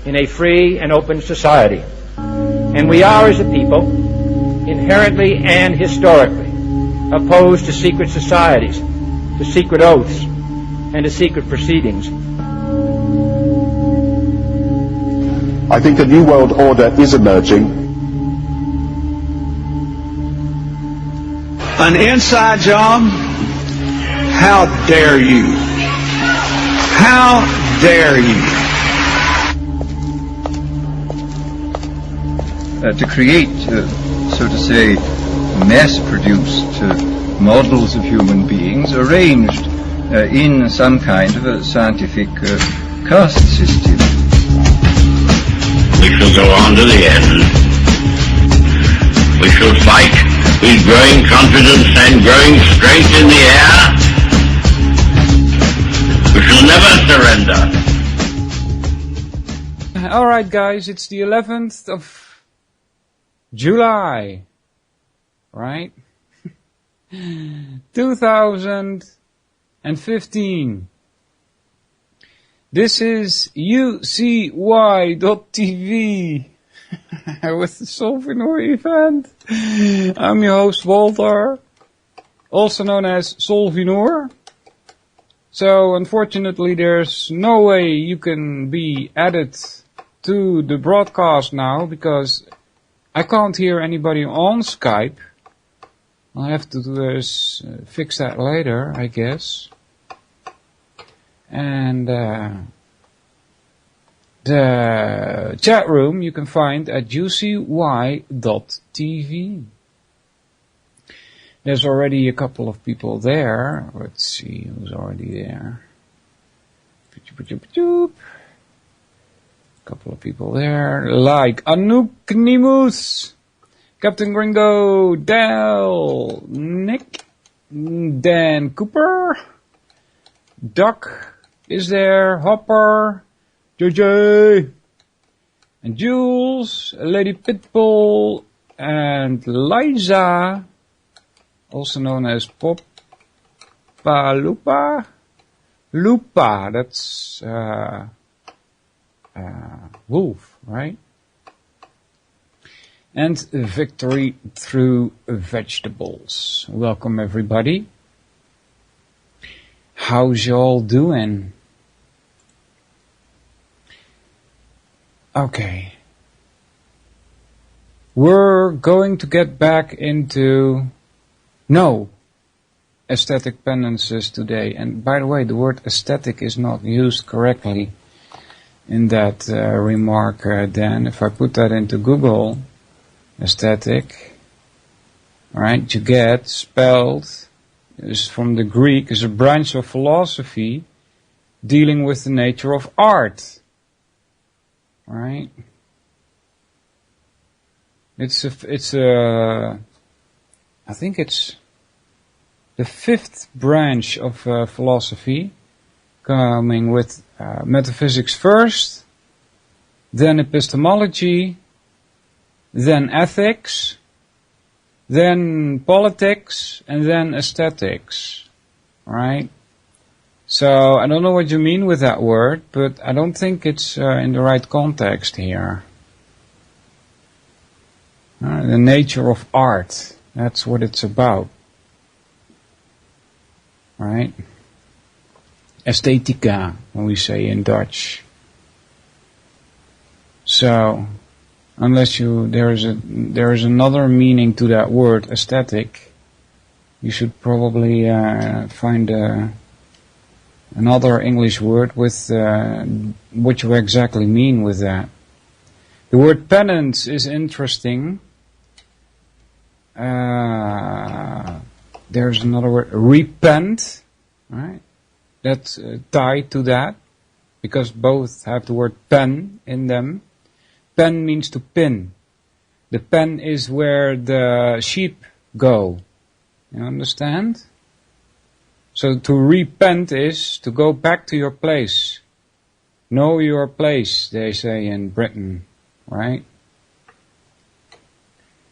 in a free and open society. And we are, as a people, inherently and historically opposed to secret societies, to secret oaths, and to secret proceedings. I think a new world order is emerging. An inside job? How dare you? How dare you? To create, so to say, mass-produced models of human beings arranged in some kind of a scientific caste system. We shall go on to the end. We shall fight with growing confidence and growing strength in the air. We shall never surrender. Alright guys, it's the 11th of July, right? 2015. This is UCY.tv with the Solvinur Event. I'm your host Walter, also known as Solvinur. So unfortunately there's no way you can be added to the broadcast now because I can't hear anybody on Skype. I'll have to fix that later, I guess. And the chat room you can find at ucy.tv. There's already a couple of people there. Let's see who's already there. Couple of people there, like Anuknimus, Captain Gringo, Dell, Nick, Dan Cooper, Duck is there, Hopper, JJ, and Jules, Lady Pitbull, and Liza, also known as Lupa, that's wolf, right? And victory through vegetables. Welcome everybody. How's y'all doing? Okay. We're going to get back into aesthetic penances today. And by the way, the word aesthetic is not used correctly in that remark, Dan. If I put that into Google, aesthetic, right, you get spelled, is from the Greek, is a branch of philosophy dealing with the nature of art, right? I think it's the fifth branch of philosophy, coming with metaphysics first, then epistemology, then ethics, then politics, and then aesthetics, right? So I don't know what you mean with that word, but I don't think it's in the right context here. The nature of art, that's what it's about, right? Esthetica, when we say in Dutch. So, unless there is another meaning to that word, aesthetic, you should probably find another English word with what you exactly mean with that. The word penance is interesting. There's another word, repent, right? That's tied to that, because both have the word pen in them. Pen means to pin. The pen is where the sheep go. You understand? So to repent is to go back to your place. Know your place, they say in Britain, right?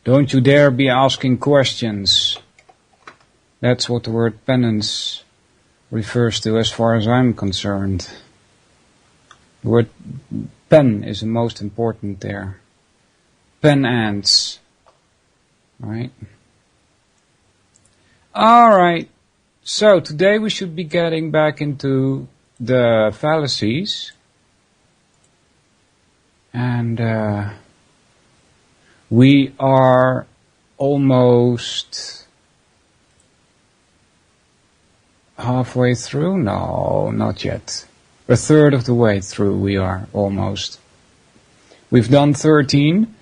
Don't you dare be asking questions. That's what the word penance refers to as far as I'm concerned. The word pen is the most important there. Pen ants. Right? Alright. So today we should be getting back into the fallacies. And we are almost halfway through? No, not yet. A third of the way through we are, almost. We've done 13.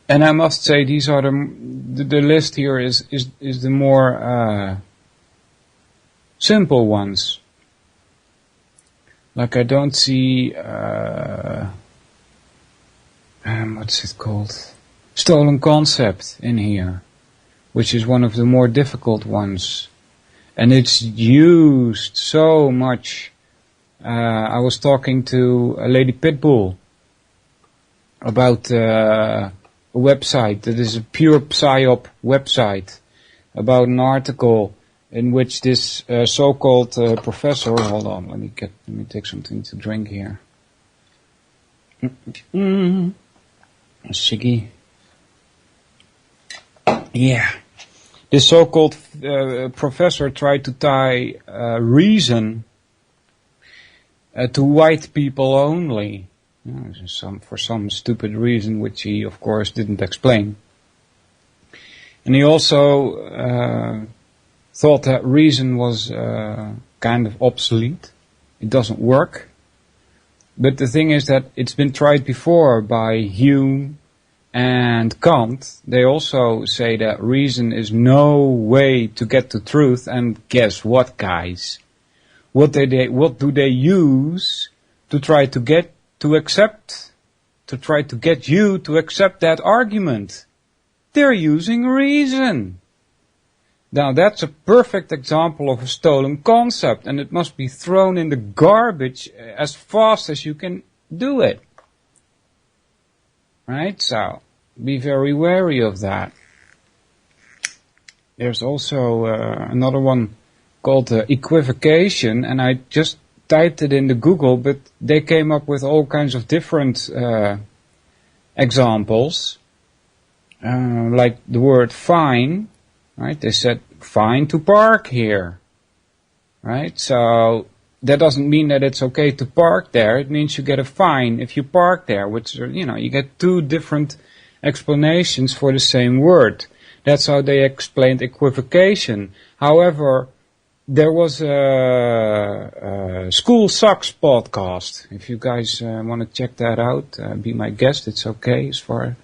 And I must say these are the list here is the more simple ones. Like I don't see what's it called? Stolen concept in here, which is one of the more difficult ones. And it's used so much. I was talking to a Lady Pitbull about a website that is a pure psyop website about an article in which this so-called professor, hold on, let me take something to drink here. Shiggy. Yeah. This so-called professor tried to tie reason to white people only. For some stupid reason which he of course didn't explain. And he also thought that reason was kind of obsolete. It doesn't work. But the thing is that it's been tried before by Hume and Kant. They also say that reason is no way to get to truth. And guess what, guys? What do they use to try to get you to accept that argument? They're using reason. Now that's a perfect example of a stolen concept, and it must be thrown in the garbage as fast as you can do it. Right? So, be very wary of that. There's also another one called equivocation, and I just typed it into Google, but they came up with all kinds of different examples, like the word fine, right? They said fine to park here, right? So that doesn't mean that it's okay to park there. It means you get a fine if you park there, which, you get two different explanations for the same word. That's how they explained equivocation. However, there was a School Sucks podcast. If you guys want to check that out, be my guest. It's okay as far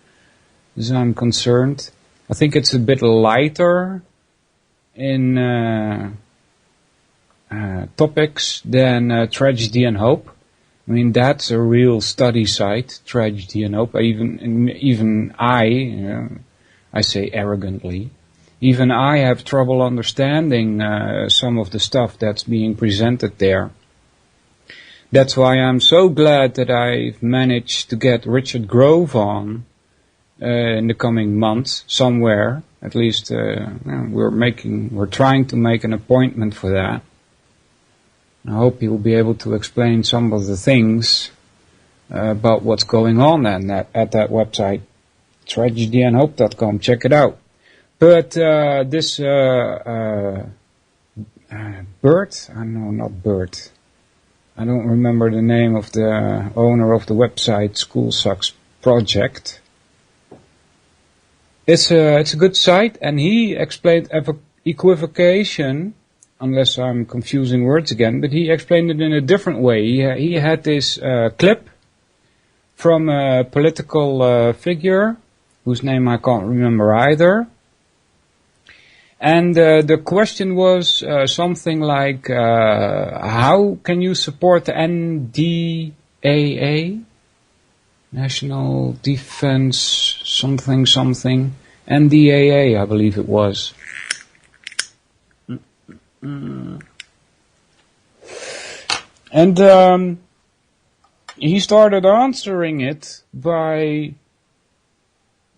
as I'm concerned. I think it's a bit lighter in topics than Tragedy and Hope. I mean, that's a real study site, Tragedy and Hope. Even I say arrogantly, even I have trouble understanding some of the stuff that's being presented there. That's why I'm so glad that I've managed to get Richard Grove on in the coming months somewhere. At least we're trying to make an appointment for that. I hope he will be able to explain some of the things about what's going on at that website, tragedyandhope.com. Check it out. But this Bert, not Bert. I don't remember the name of the owner of the website School Sucks Project. It's a good site, and he explained equivocation, unless I'm confusing words again, but he explained it in a different way. He had this clip from a political figure, whose name I can't remember either. And the question was something like, how can you support the NDAA? National Defense something, NDAA, I believe it was. And he started answering it by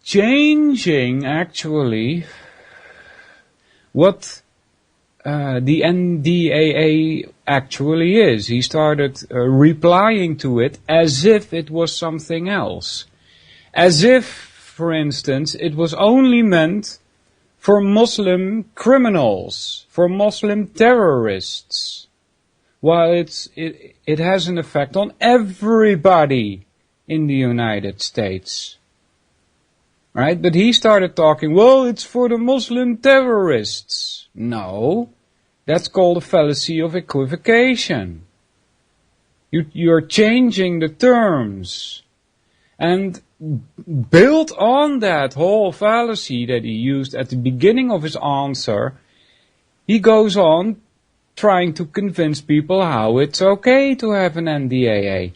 changing, actually, what the NDAA actually is. He started replying to it as if it was something else. As if, for instance, it was only meant for Muslim criminals, for Muslim terrorists, while it has an effect on everybody in the United States. Right? But he started talking, well, it's for the Muslim terrorists. No, that's called a fallacy of equivocation. You're changing the terms. And built on that whole fallacy that he used at the beginning of his answer, he goes on trying to convince people how it's okay to have an NDAA.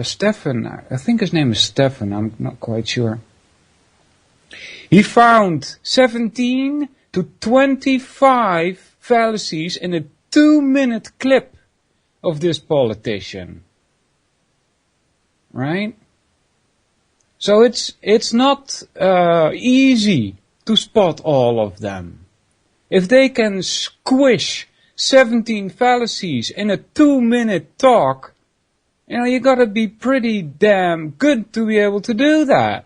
Stefan, I think his name is Stefan, I'm not quite sure. He found 17 to 25 fallacies in a 2-minute clip of this politician. Right? So it's not easy to spot all of them. If they can squish 17 fallacies in a 2-minute talk, you gotta be pretty damn good to be able to do that.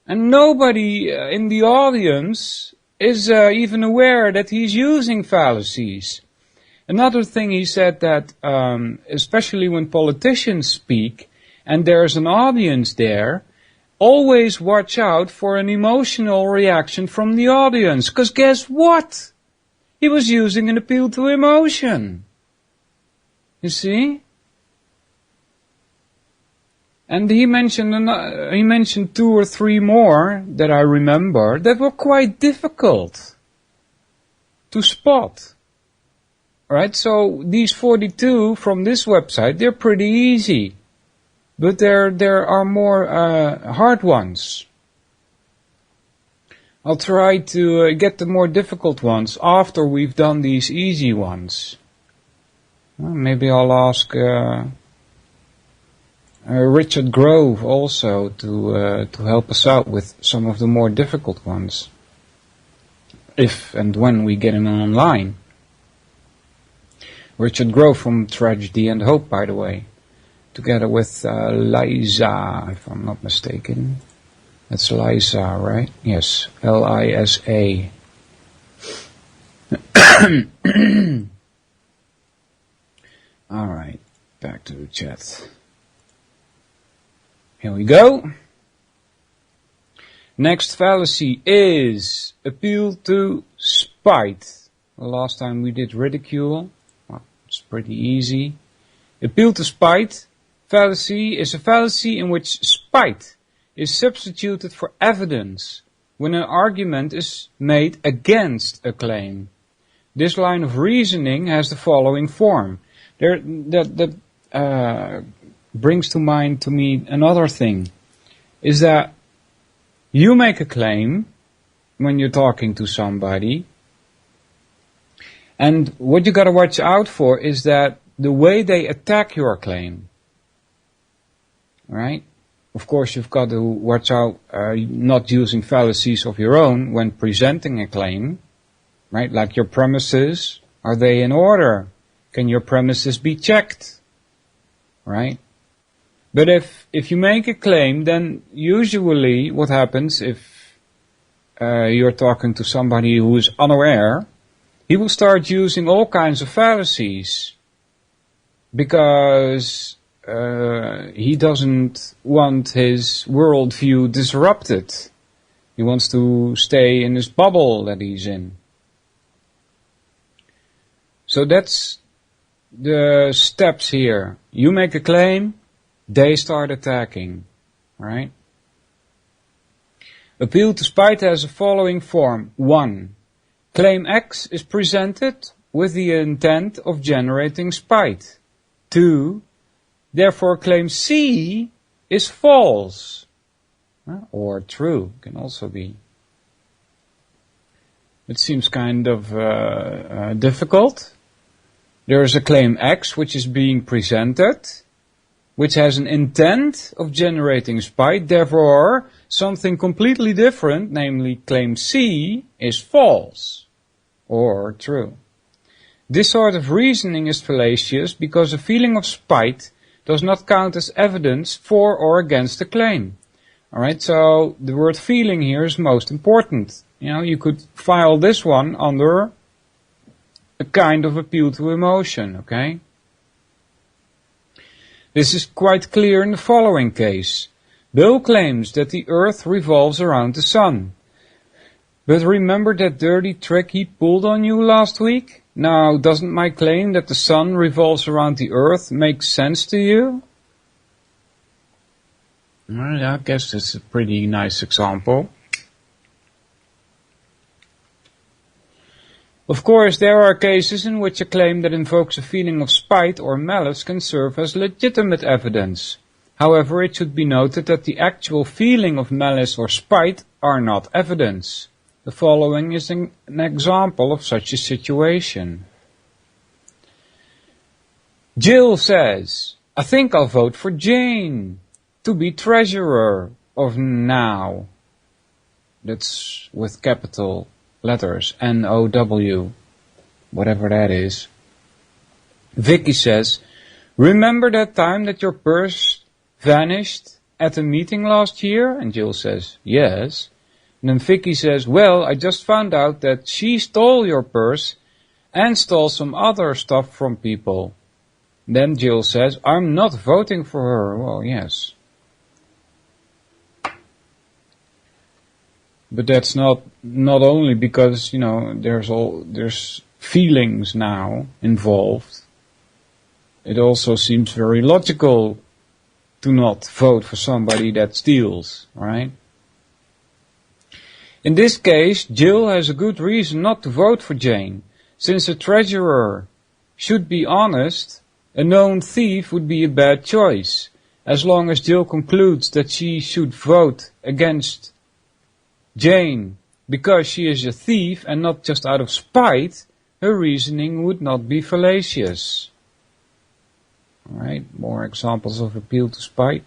And nobody in the audience is even aware that he's using fallacies. Another thing he said that, especially when politicians speak and there's an audience there, always watch out for an emotional reaction from the audience. Because guess what? He was using an appeal to emotion. You see? And he mentioned 2 or 3 more that I remember that were quite difficult to spot. Right? So these 42 from this website, they're pretty easy. But there are more hard ones. I'll try to get the more difficult ones after we've done these easy ones. Well, maybe I'll ask Richard Grove also to help us out with some of the more difficult ones. If and when we get him online. Richard Grove from Tragedy and Hope, by the way. Together with Liza, if I'm not mistaken. That's Liza, right? Yes, Lisa. Alright, back to the chat. Here we go. Next fallacy is appeal to spite. Last time we did ridicule. Well, it's pretty easy. Appeal to spite. Fallacy is a fallacy in which spite is substituted for evidence when an argument is made against a claim. This line of reasoning has the following form. That brings to mind to me another thing, is that you make a claim when you're talking to somebody, and what you gotta watch out for is that the way they attack your claim. Right? Of course, you've got to watch out not using fallacies of your own when presenting a claim. Right? Like your premises, are they in order? Can your premises be checked? Right? But if you make a claim, then usually what happens if you're talking to somebody who is unaware, he will start using all kinds of fallacies. Because he doesn't want his worldview disrupted. He wants to stay in his bubble that he's in. So that's the steps here. You make a claim, they start attacking. Right? Appeal to spite has the following form. 1. Claim X is presented with the intent of generating spite. 2. Therefore, claim C is false. Or true, can also be. It seems kind of difficult. There is a claim X which is being presented. which has an intent of generating spite. Therefore, something completely different, namely claim C, is false or true. This sort of reasoning is fallacious because a feeling of spite does not count as evidence for or against a claim. Alright, so the word feeling here is most important. You know, you could file this one under a kind of appeal to emotion, okay? This is quite clear in the following case. Bill claims that the Earth revolves around the Sun. But remember that dirty trick he pulled on you last week? Now, doesn't my claim that the Sun revolves around the Earth make sense to you? Well, I guess it's a pretty nice example. Of course, there are cases in which a claim that invokes a feeling of spite or malice can serve as legitimate evidence. However, it should be noted that the actual feeling of malice or spite are not evidence. The following is an example of such a situation. Jill says, I think I'll vote for Jane to be treasurer of now. That's with capital letters, N-O-W, whatever that is. Vicky says, remember that time that your purse vanished at a meeting last year? And Jill says, yes. And then Vicky says, well, I just found out that she stole your purse and stole some other stuff from people. Then Jill says, I'm not voting for her. Well, yes. But that's not only because, you know, there's feelings now involved. It also seems very logical to not vote for somebody that steals, right? In this case, Jill has a good reason not to vote for Jane. Since a treasurer should be honest, a known thief would be a bad choice. As long as Jill concludes that she should vote against Jane because she is a thief and not just out of spite, her reasoning would not be fallacious. Alright, more examples of appeal to spite.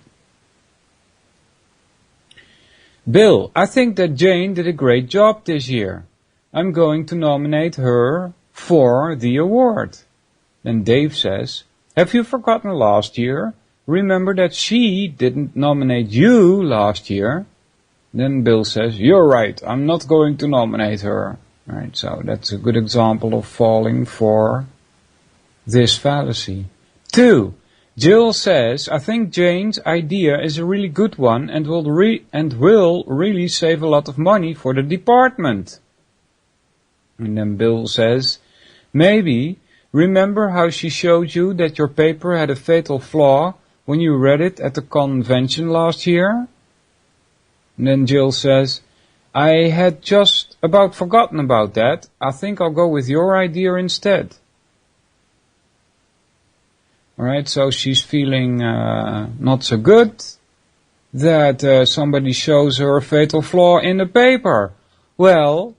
Bill, I think that Jane did a great job this year. I'm going to nominate her for the award. Then Dave says, have you forgotten last year? Remember that she didn't nominate you last year. Then Bill says, you're right, I'm not going to nominate her. Right, so that's a good example of falling for this fallacy. 2. Jill says, I think Jane's idea is a really good one and will really save a lot of money for the department. And then Bill says, maybe, remember how she showed you that your paper had a fatal flaw when you read it at the convention last year? And then Jill says, I had just about forgotten about that. I think I'll go with your idea instead. Alright, so she's feeling not so good that somebody shows her a fatal flaw in the paper. Well,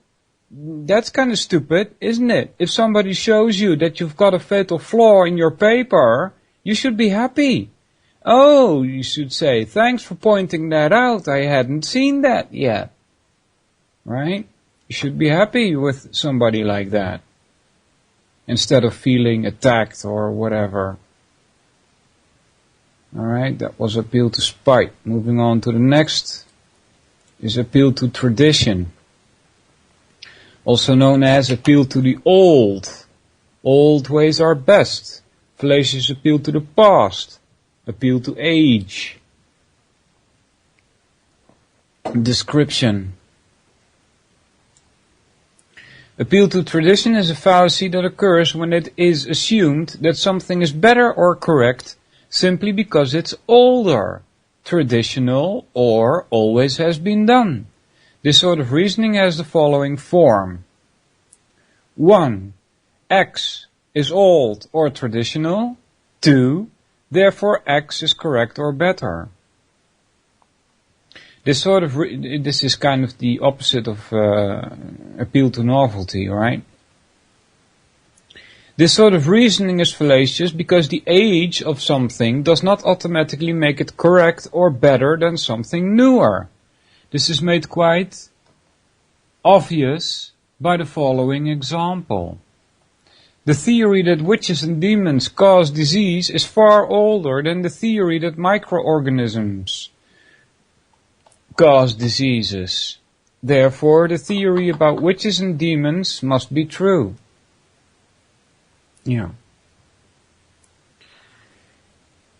that's kind of stupid, isn't it? If somebody shows you that you've got a fatal flaw in your paper, you should be happy. Oh, you should say, thanks for pointing that out. I hadn't seen that yet. Right? You should be happy with somebody like that, instead of feeling attacked or whatever. Alright, that was appeal to spite. Moving on to the next is appeal to tradition. Also known as appeal to the old. Old ways are best. Fallacious appeal to the past. Appeal to age. Description. Appeal to tradition is a fallacy that occurs when it is assumed that something is better or correct simply because it's older, traditional, or always has been done. This sort of reasoning has the following form. 1. X is old or traditional. 2. Therefore X is correct or better. This is kind of the opposite of appeal to novelty, right? This sort of reasoning is fallacious because the age of something does not automatically make it correct or better than something newer. This is made quite obvious by the following example. The theory that witches and demons cause disease is far older than the theory that microorganisms cause diseases. Therefore, the theory about witches and demons must be true. Yeah.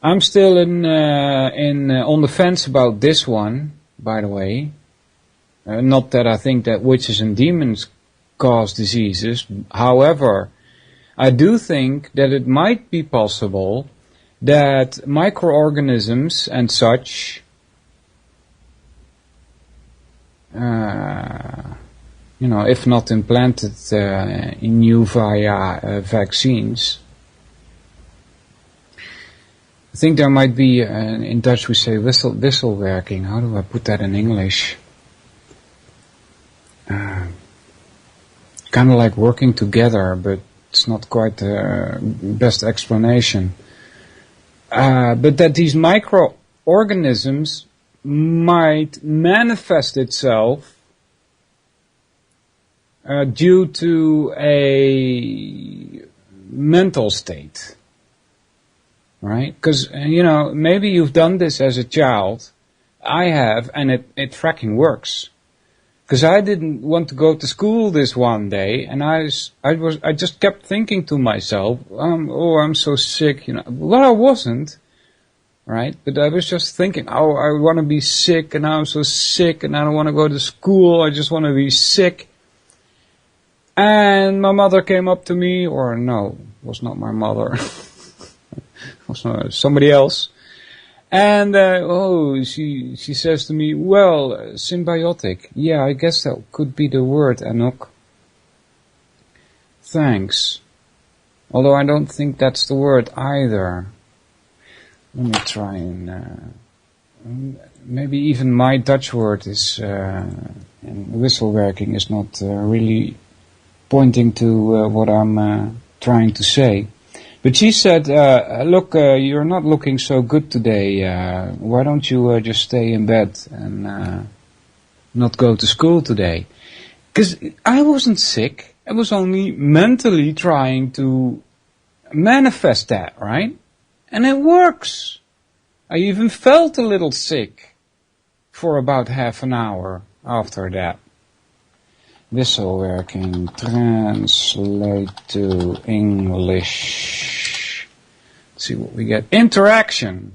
I'm still on the fence about this one, by the way. Not that I think that witches and demons cause diseases. However, I do think that it might be possible that microorganisms and such, if not implanted in you via vaccines, I think there might be, in Dutch we say wisselwerking. How do I put that in English? Kind of like working together, but it's not quite the best explanation. But that these microorganisms might manifest itself due to a mental state. Right? Because, maybe you've done this as a child. I have, and it fracking works. Because I didn't want to go to school this one day, and I just kept thinking to myself, I'm so sick, Well, I wasn't, right? But I was just thinking, I want to be sick, and I'm so sick, and I don't want to go to school, I just want to be sick. And my mother came up to me, or no, it was not my mother. It was somebody else. And, she says to me, well, symbiotic. Yeah, I guess that could be the word, Anok. Thanks. Although I don't think that's the word either. Let me try and, maybe even my Dutch word is, and wisselwerking is not really pointing to what I'm trying to say. But she said, look, you're not looking so good today. Why don't you just stay in bed and not go to school today? Because I wasn't sick. I was only mentally trying to manifest that, right? And it works. I even felt a little sick for about half an hour after that. Wisselwerking, translate to English. Let's see what we get. Interaction.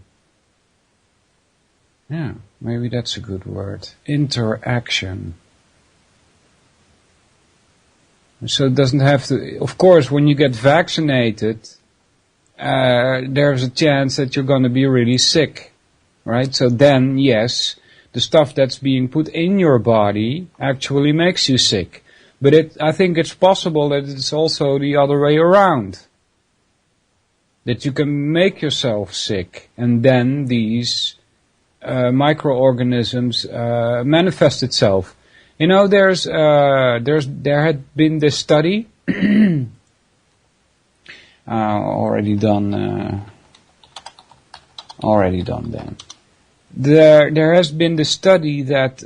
Yeah, maybe that's a good word. Interaction. So it doesn't have to, of course, when you get vaccinated, there's a chance that you're going to be really sick, right? So then, yes, the stuff that's being put in your body actually makes you sick. But I think it's possible that it's also the other way around. That you can make yourself sick, and then these microorganisms manifest itself. There had been this study already done then. There has been the study that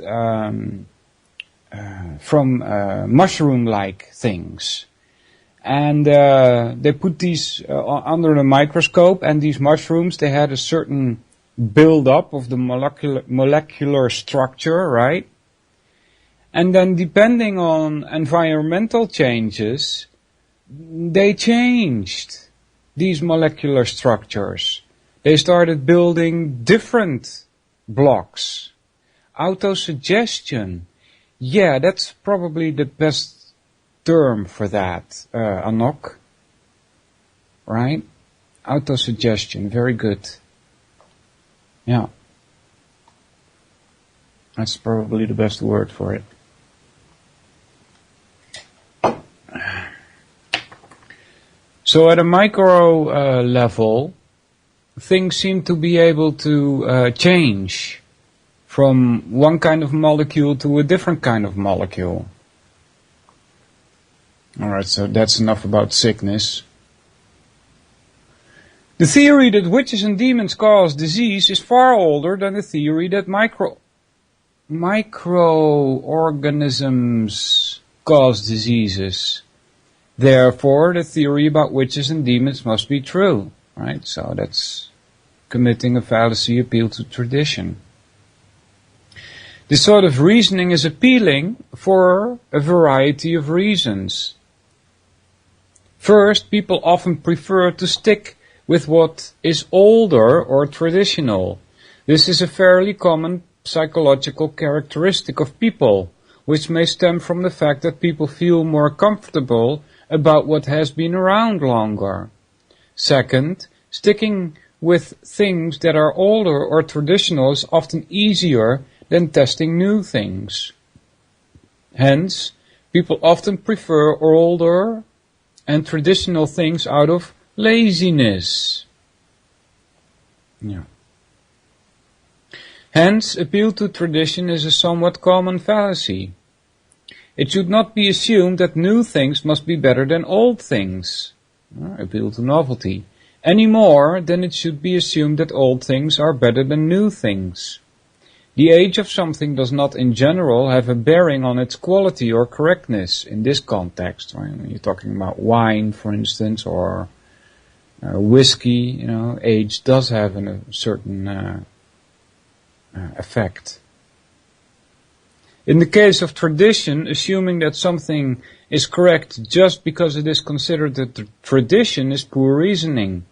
from mushroom-like things, and they put these under a microscope, and these mushrooms, they had a certain build-up of the molecular structure, right? And then depending on environmental changes, they changed these molecular structures. They started building different blocks. Autosuggestion. Yeah, that's probably the best term for that, Anok. Right? Autosuggestion. Very good. Yeah. That's probably the best word for it. So at a micro level, things seem to be able to change from one kind of molecule to a different kind of molecule. Alright, so that's enough about sickness. The theory that witches and demons cause disease is far older than the theory that microorganisms cause diseases. Therefore, the theory about witches and demons must be true, right? So that's committing a fallacy appeal to tradition. This sort of reasoning is appealing for a variety of reasons. First, people often prefer to stick with what is older or traditional. This is a fairly common psychological characteristic of people, which may stem from the fact that people feel more comfortable about what has been around longer. Second, sticking with things that are older or traditional is often easier than testing new things. Hence, people often prefer older and traditional things out of laziness. Yeah. Hence, appeal to tradition is a somewhat common fallacy. It should not be assumed that new things must be better than old things, appeal to novelty, any more than it should be assumed that old things are better than new things. The age of something does not in general have a bearing on its quality or correctness in this context. Right? When you're talking about wine, for instance, or whiskey, age does have a certain effect. In the case of tradition, assuming that something is correct just because it is considered a tradition is poor reasoning.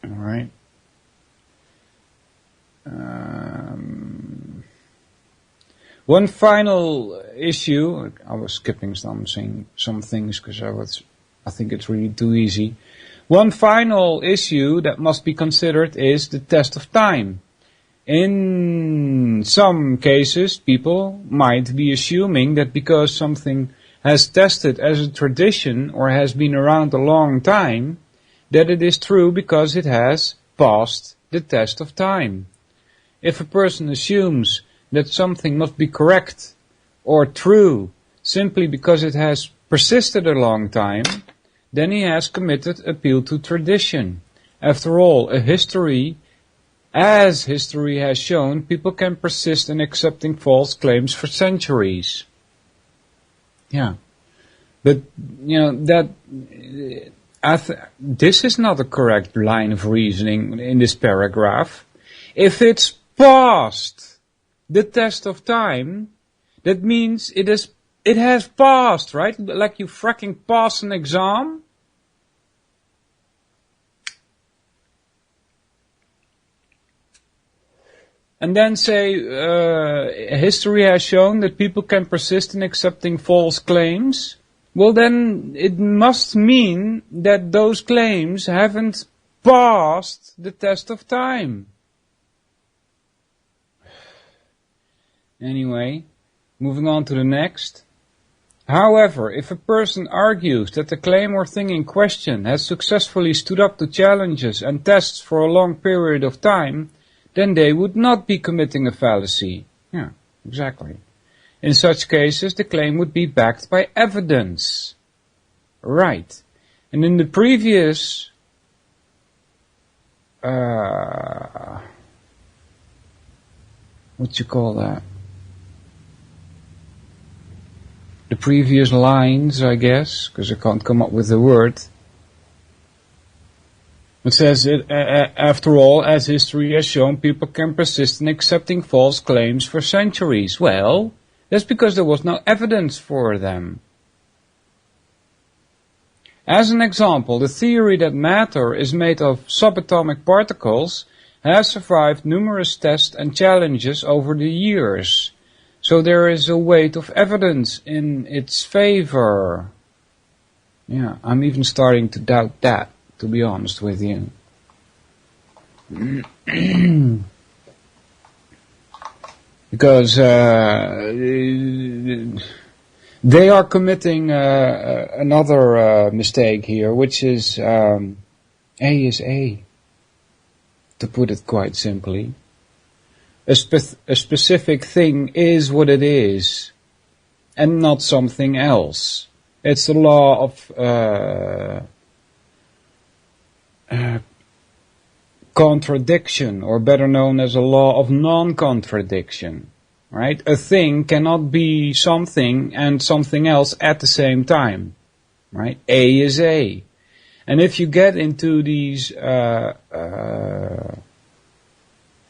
All right. One final issue. I was skipping some things because I think it's really too easy. One final issue that must be considered is the test of time. In some cases, people might be assuming that because something has tested as a tradition or has been around a long time, that it is true because it has passed the test of time. If a person assumes that something must be correct or true simply because it has persisted a long time, then he has committed appeal to tradition. After all, as history has shown, people can persist in accepting false claims for centuries. Yeah. But, this is not a correct line of reasoning in this paragraph. If it's passed the test of time, that means it has passed, right? Like you fracking pass an exam. And then say, history has shown that people can persist in accepting false claims. Well, then it must mean that those claims haven't passed the test of time. Anyway, moving on to the next. However, if a person argues that the claim or thing in question has successfully stood up to challenges and tests for a long period of time, then they would not be committing a fallacy. Yeah, exactly. In such cases, the claim would be backed by evidence. Right. And in the previous the previous lines, I guess, because I can't come up with the word. It says, after all, as history has shown, people can persist in accepting false claims for centuries. Well, that's because there was no evidence for them. As an example, the theory that matter is made of subatomic particles has survived numerous tests and challenges over the years. So there is a weight of evidence in its favor. Yeah, I'm even starting to doubt that, to be honest with you. Because they are committing another mistake here, which is A is A, to put it quite simply. A specific thing is what it is, and not something else. It's the law of contradiction, or better known as a law of non-contradiction. Right? A thing cannot be something and something else at the same time. Right? A is A. And if you get into these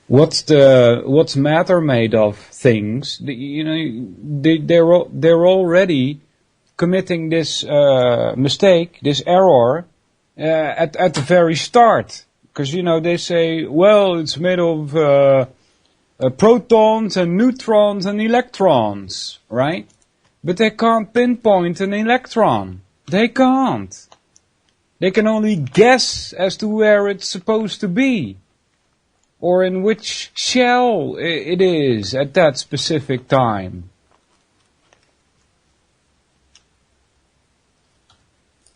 what's matter made of things, they're already committing this mistake, this error at the very start, because they say, well, it's made of protons and neutrons and electrons, right? But they can't pinpoint an electron. They can't. They can only guess as to where it's supposed to be, or in which shell it is at that specific time.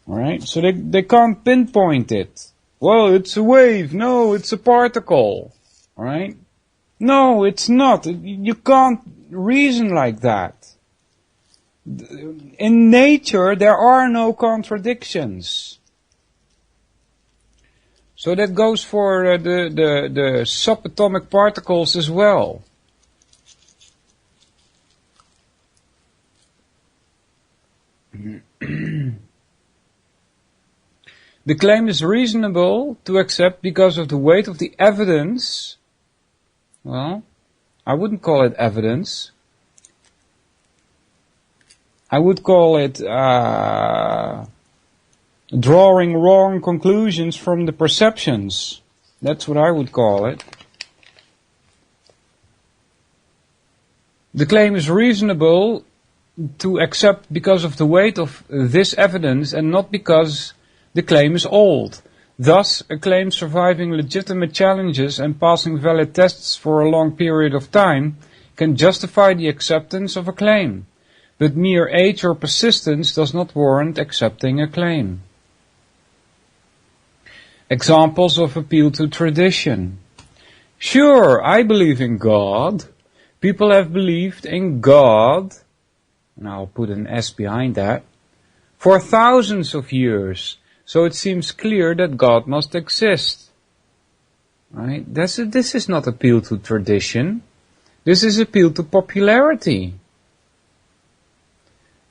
Alright, so they can't pinpoint it. Well, it's a wave. No, it's a particle. Alright? No, it's not. You can't reason like that. In nature, there are no contradictions. So that goes for the subatomic particles as well. The claim is reasonable to accept because of the weight of the evidence. Well, I wouldn't call it evidence. I would call it drawing wrong conclusions from the perceptions. That's what I would call it. The claim is reasonable to accept because of the weight of this evidence and not because the claim is old. Thus, a claim surviving legitimate challenges and passing valid tests for a long period of time can justify the acceptance of a claim. But mere age or persistence does not warrant accepting a claim. Examples of appeal to tradition. Sure, I believe in God. People have believed in God, and I'll put an S behind that, for thousands of years. So it seems clear that God must exist. Right? This is not appeal to tradition. This is appeal to popularity.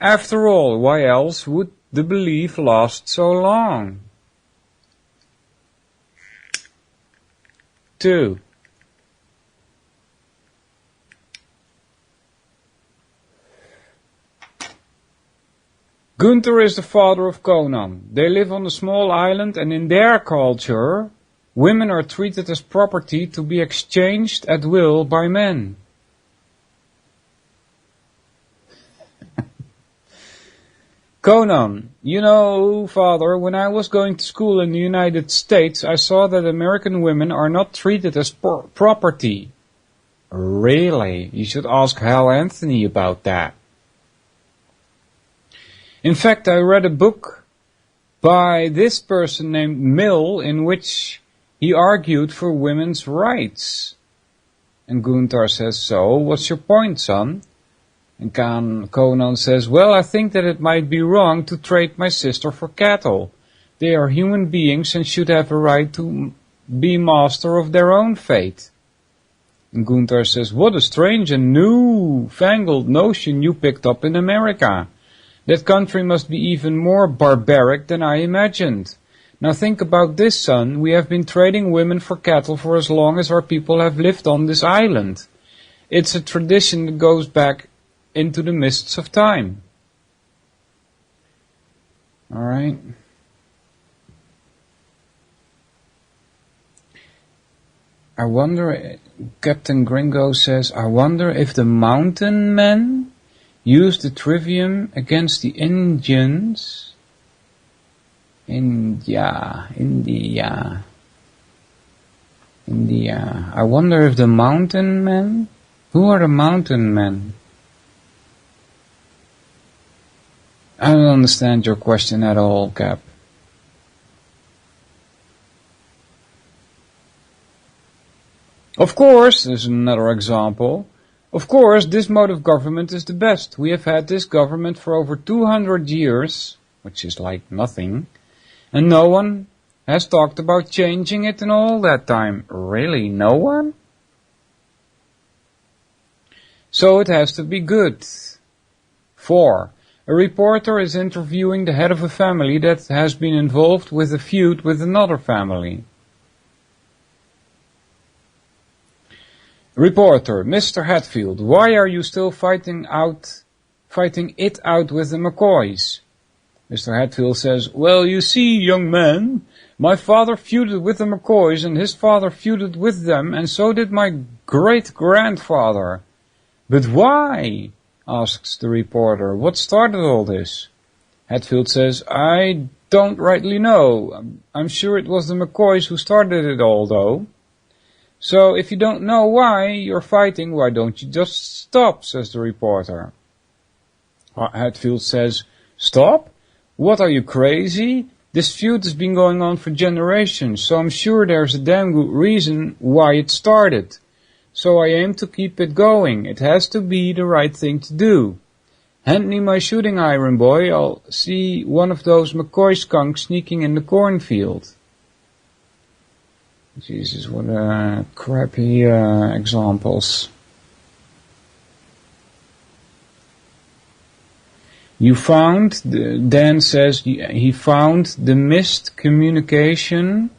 After all, why else would the belief last so long? 2. Gunther is the father of Conan. They live on a small island, and in their culture, women are treated as property to be exchanged at will by men. Conan, father, when I was going to school in the United States, I saw that American women are not treated as property. Really? You should ask Hal Anthony about that. In fact, I read a book by this person named Mill in which he argued for women's rights. And Gunther says, so, what's your point, son? And Conan says, well, I think that it might be wrong to trade my sister for cattle. They are human beings and should have a right to be master of their own fate. And Gunther says, what a strange and new-fangled notion you picked up in America. That country must be even more barbaric than I imagined. Now think about this, son. We have been trading women for cattle for as long as our people have lived on this island. It's a tradition that goes back into the mists of time. Alright. I wonder, Captain Gringo says, I wonder if the mountain men used the trivium against the Indians. India. I wonder if the mountain men, who are the mountain men? I don't understand your question at all, Cap. Of course, there's another example. Of course, this mode of government is the best. We have had this government for over 200 years, which is like nothing, and no one has talked about changing it in all that time? Really, no one? So it has to be good. 4. A reporter is interviewing the head of a family that has been involved with a feud with another family. Reporter, Mr. Hatfield, why are you still fighting it out with the McCoys? Mr. Hatfield says, well, you see, young man, my father feuded with the McCoys and his father feuded with them, and so did my great-grandfather. But why? Asks the reporter. What started all this? Hatfield says, I don't rightly know. I'm sure it was the McCoys who started it all, though. So if you don't know why you're fighting, why don't you just stop, says the reporter. Hatfield says, stop? What, are you crazy? This feud has been going on for generations, so I'm sure there's a damn good reason why it started. So I aim to keep it going. It has to be the right thing to do. Hand me my shooting iron, boy. I'll see one of those McCoy skunks sneaking in the cornfield. Jesus, what crappy examples. You found, Dan says, he found the missed communication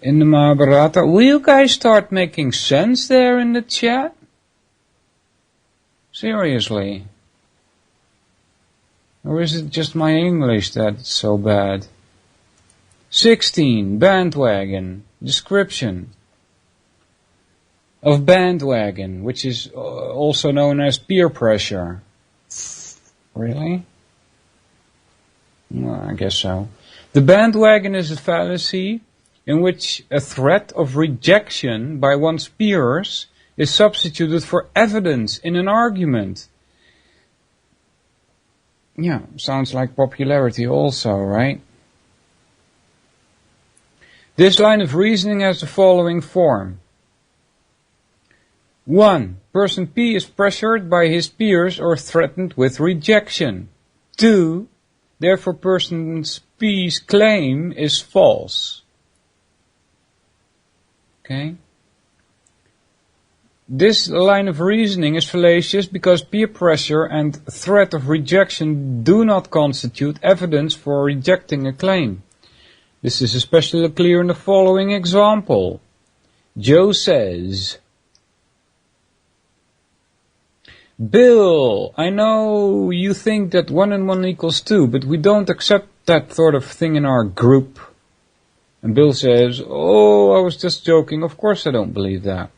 in the Mahabharata. Will you guys start making sense there in the chat? Seriously. Or is it just my English that's so bad? 16. Bandwagon. Description of bandwagon, which is also known as peer pressure. Really? Well, I guess so. The bandwagon is a fallacy in which a threat of rejection by one's peers is substituted for evidence in an argument. Yeah, sounds like popularity also, right? This line of reasoning has the following form. 1. Person P is pressured by his peers or threatened with rejection. 2. Therefore person P's claim is false. Okay? This line of reasoning is fallacious because peer pressure and threat of rejection do not constitute evidence for rejecting a claim. This is especially clear in the following example. Joe says, Bill, I know you think that 1 and 1 equals 2, but we don't accept that sort of thing in our group. And Bill says, oh, I was just joking, of course I don't believe that.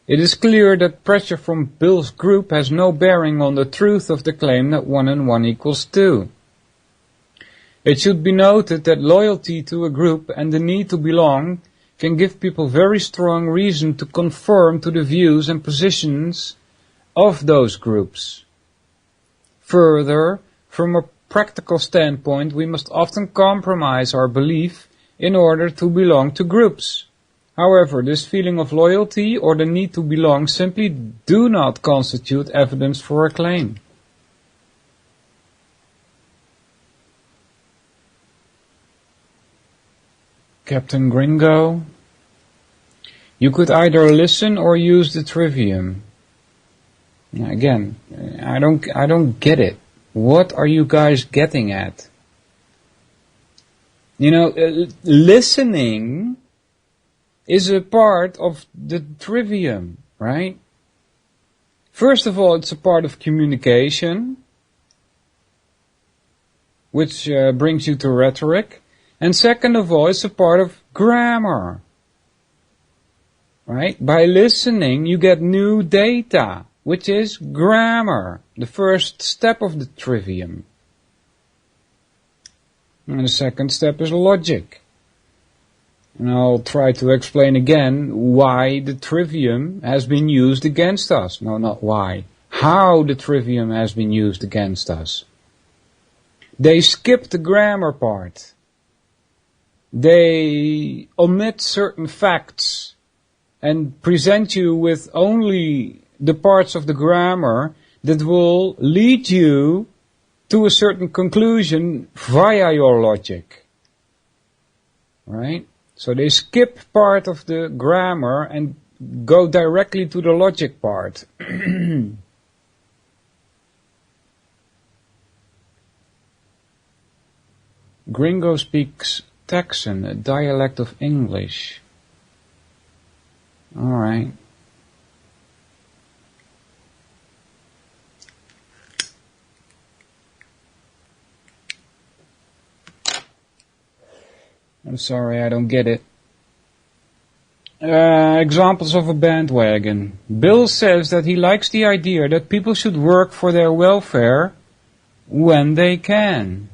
It is clear that pressure from Bill's group has no bearing on the truth of the claim that 1 and 1 equals 2. It should be noted that loyalty to a group and the need to belong can give people very strong reason to conform to the views and positions of those groups. Further, from a practical standpoint, we must often compromise our belief in order to belong to groups. However, this feeling of loyalty or the need to belong simply do not constitute evidence for a claim. Captain Gringo, you could either listen or use the trivium. Again, I don't get it. What are you guys getting at? You know, listening is a part of the trivium, right? First of all, it's a part of communication, which brings you to rhetoric. And second of all, it's a part of grammar, right? By listening, you get new data, which is grammar, the first step of the trivium. And the second step is logic. And I'll try to explain again why the trivium has been used against us. No, not why. How the trivium has been used against us. They skip the grammar part. They omit certain facts and present you with only the parts of the grammar that will lead you to a certain conclusion via your logic. right? So they skip part of the grammar and go directly to the logic part. Gringo speaks Texan, a dialect of English. Alright. I'm sorry, I don't get it. Examples of a bandwagon. Bill says that he likes the idea that people should work for their welfare when they can.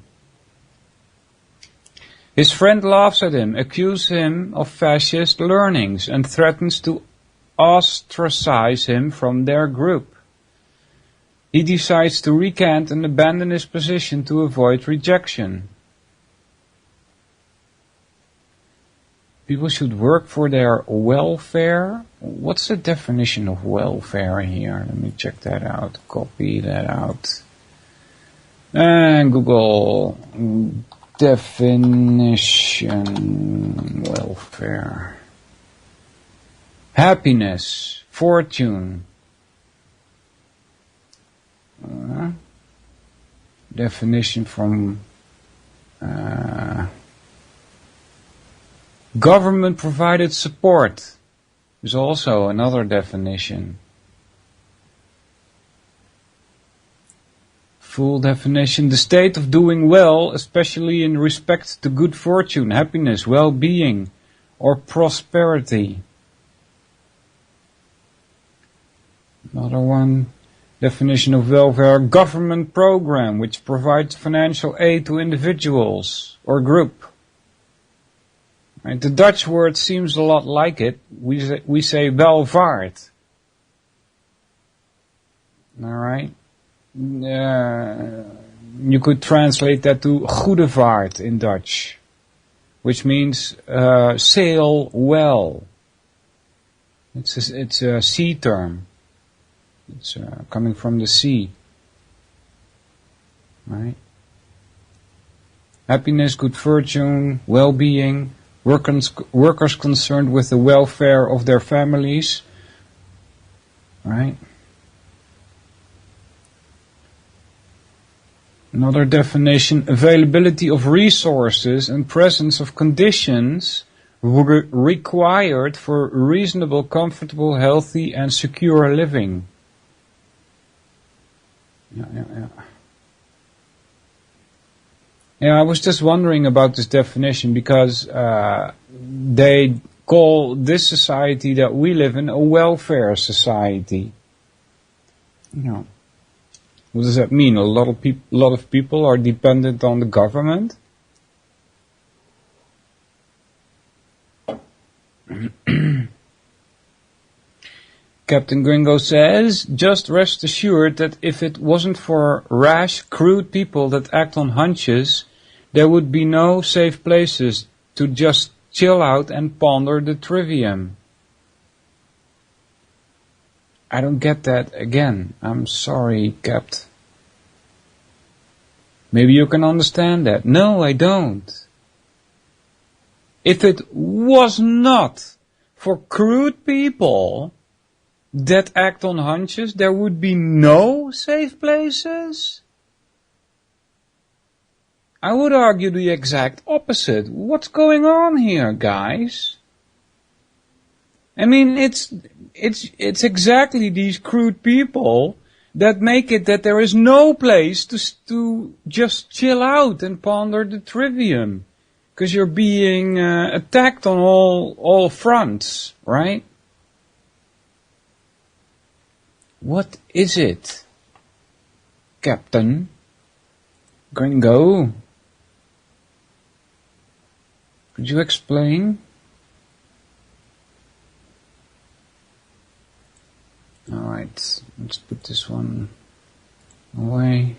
His friend laughs at him, accuses him of fascist learnings, and threatens to ostracize him from their group. He decides to recant and abandon his position to avoid rejection. People should work for their welfare. What's the definition of welfare here? Let me check that out. Copy that out. And Google definition welfare. Happiness, fortune. Definition from government provided support is also another definition. Full definition: the state of doing well, especially in respect to good fortune, happiness, well-being, or prosperity. Another one, definition of welfare: government program which provides financial aid to individuals or group. Right, the Dutch word seems a lot like it. We say welvaart. Alright. You could translate that to goede vaart in Dutch, which means sail well. It's a sea term. It's coming from the sea. Right? Happiness, good fortune, well-being, workers concerned with the welfare of their families. Right? Another definition: availability of resources and presence of conditions required for reasonable, comfortable, healthy, and secure living. Yeah, I was just wondering about this definition because they call this society that we live in a welfare society. You know, what does that mean? A lot of people are dependent on the government. Captain Gringo says, just rest assured that if it wasn't for rash, crude people that act on hunches, there would be no safe places to just chill out and ponder the trivium. I don't get that again. I'm sorry, Capt. Maybe you can understand that. No, I don't. If it was not for crude people that act on hunches, there would be no safe places? I would argue the exact opposite. What's going on here, guys? I mean, it's exactly these crude people that make it that there is no place to just chill out and ponder the trivium. Because you're being attacked on all fronts, right? What is it, Captain Gringo? Could you explain? Alright, let's put this one away.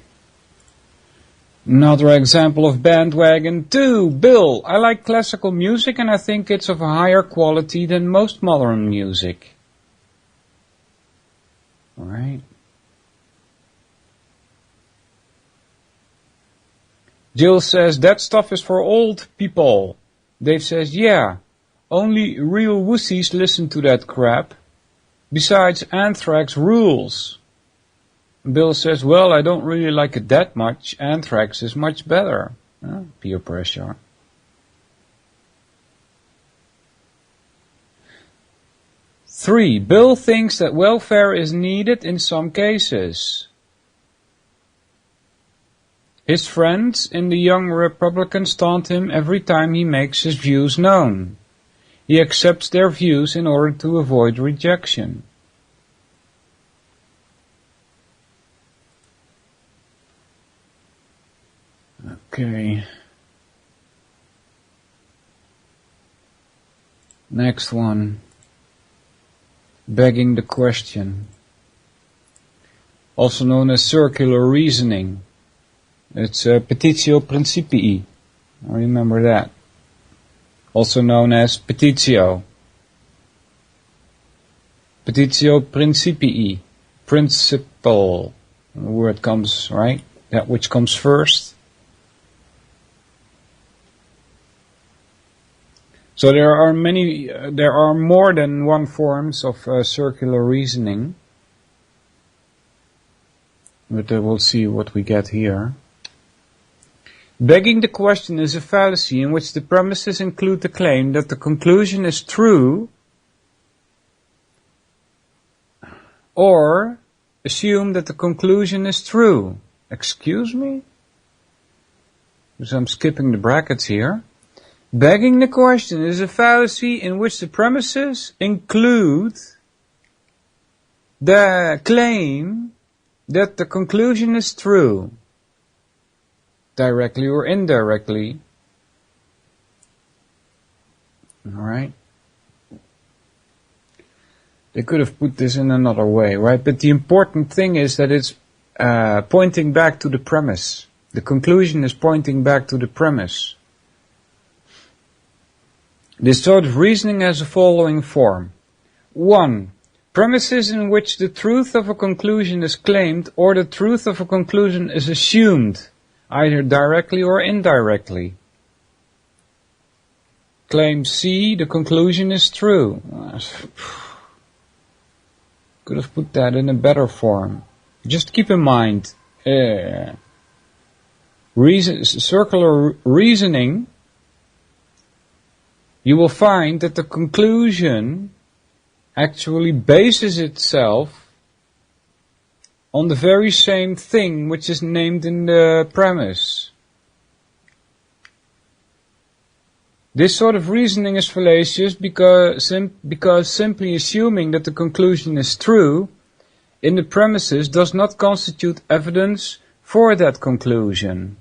Another example of bandwagon 2. Bill, I like classical music and I think it's of a higher quality than most modern music. Alright. Jill says, that stuff is for old people. Dave says, yeah, only real wussies listen to that crap. Besides, Anthrax rules. Bill says, well, I don't really like it that much. Anthrax is much better. Peer pressure. Three, Bill thinks that welfare is needed in some cases. His friends in the Young Republicans taunt him every time he makes his views known. He accepts their views in order to avoid rejection. Okay. Next one. Begging the question. Also known as circular reasoning. It's petitio principii. I remember that. Also known as petitio. Petitio principii. Principle. The word comes, right? That which comes first. So there are more than one forms of circular reasoning. But we'll see what we get here. Begging the question is a fallacy in which the premises include the claim that the conclusion is true or assume that the conclusion is true. Excuse me? Because I'm skipping the brackets here. Begging the question is a fallacy in which the premises include the claim that the conclusion is true, directly or indirectly. Alright? They could have put this in another way, right? But the important thing is that it's pointing back to the premise. The conclusion is pointing back to the premise. This sort of reasoning has the following form. 1. Premises in which the truth of a conclusion is claimed or the truth of a conclusion is assumed, either directly or indirectly. Claim C, the conclusion is true. Could have put that in a better form. Just keep in mind, circular reasoning, you will find that the conclusion actually bases itself on the very same thing which is named in the premise. This sort of reasoning is fallacious because simply assuming that the conclusion is true in the premises does not constitute evidence for that conclusion.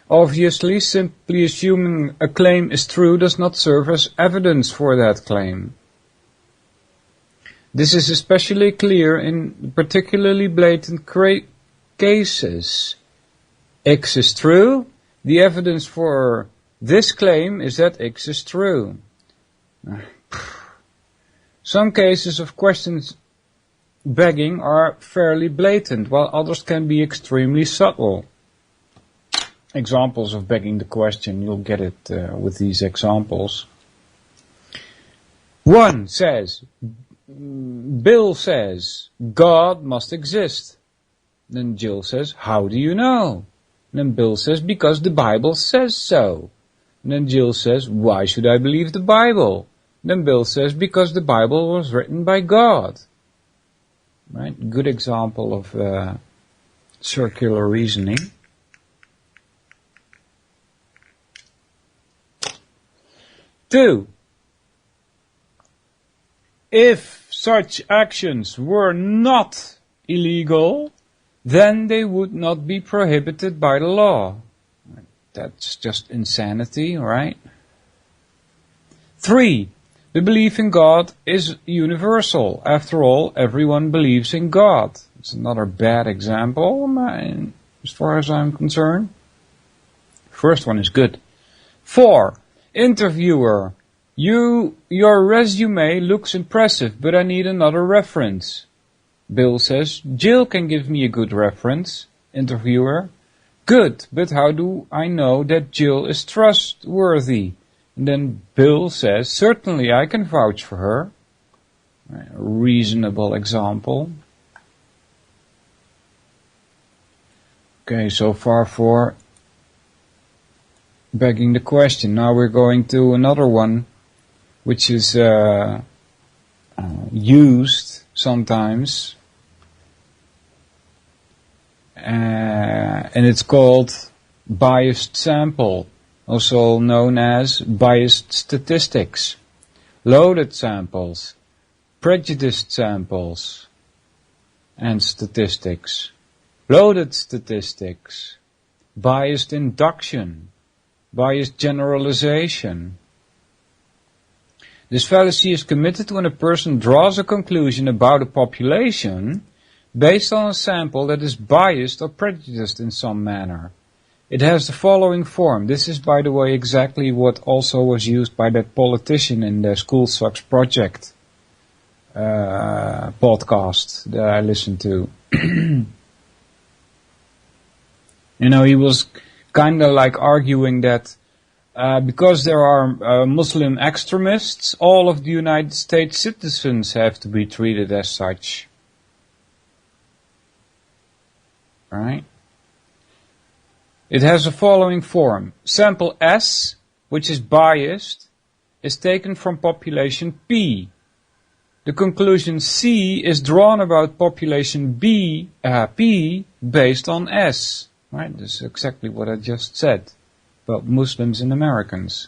Obviously, simply assuming a claim is true does not serve as evidence for that claim. This is especially clear in particularly blatant cases. X is true. The evidence for this claim is that X is true. Some cases of questions begging are fairly blatant, while others can be extremely subtle. Examples of begging the question, you'll get it with these examples. 1 says, Bill says, God must exist. Then Jill says, how do you know? Then Bill says, because the Bible says so. Then Jill says, why should I believe the Bible? Then Bill says, because the Bible was written by God. Right? Good example of circular reasoning. 2. If such actions were not illegal, then they would not be prohibited by the law. That's just insanity, right? 3. The belief in God is universal. After all, everyone believes in God. It's another bad example, as far as I'm concerned. First one is good. 4. Interviewer, your resume looks impressive, but I need another reference. Bill says, Jill can give me a good reference. Interviewer, Good, but how do I know that Jill is trustworthy? And then Bill says, certainly I can vouch for her. A reasonable example. Okay, so far for begging the question. Now we're going to another one, which is used sometimes. And it's called biased sample, also known as biased statistics, loaded samples, prejudiced samples, and statistics, loaded statistics, biased induction, biased generalization. This fallacy is committed when a person draws a conclusion about a population based on a sample that is biased or prejudiced in some manner. It has the following form. This is, by the way, exactly what also was used by that politician in the School Sucks Project podcast that I listened to. He was kind of like arguing that because there are Muslim extremists, all of the United States citizens have to be treated as such. Right? It has the following form. Sample S, which is biased, is taken from population P. The conclusion C is drawn about population P based on S. Right? This is exactly what I just said about Muslims and Americans.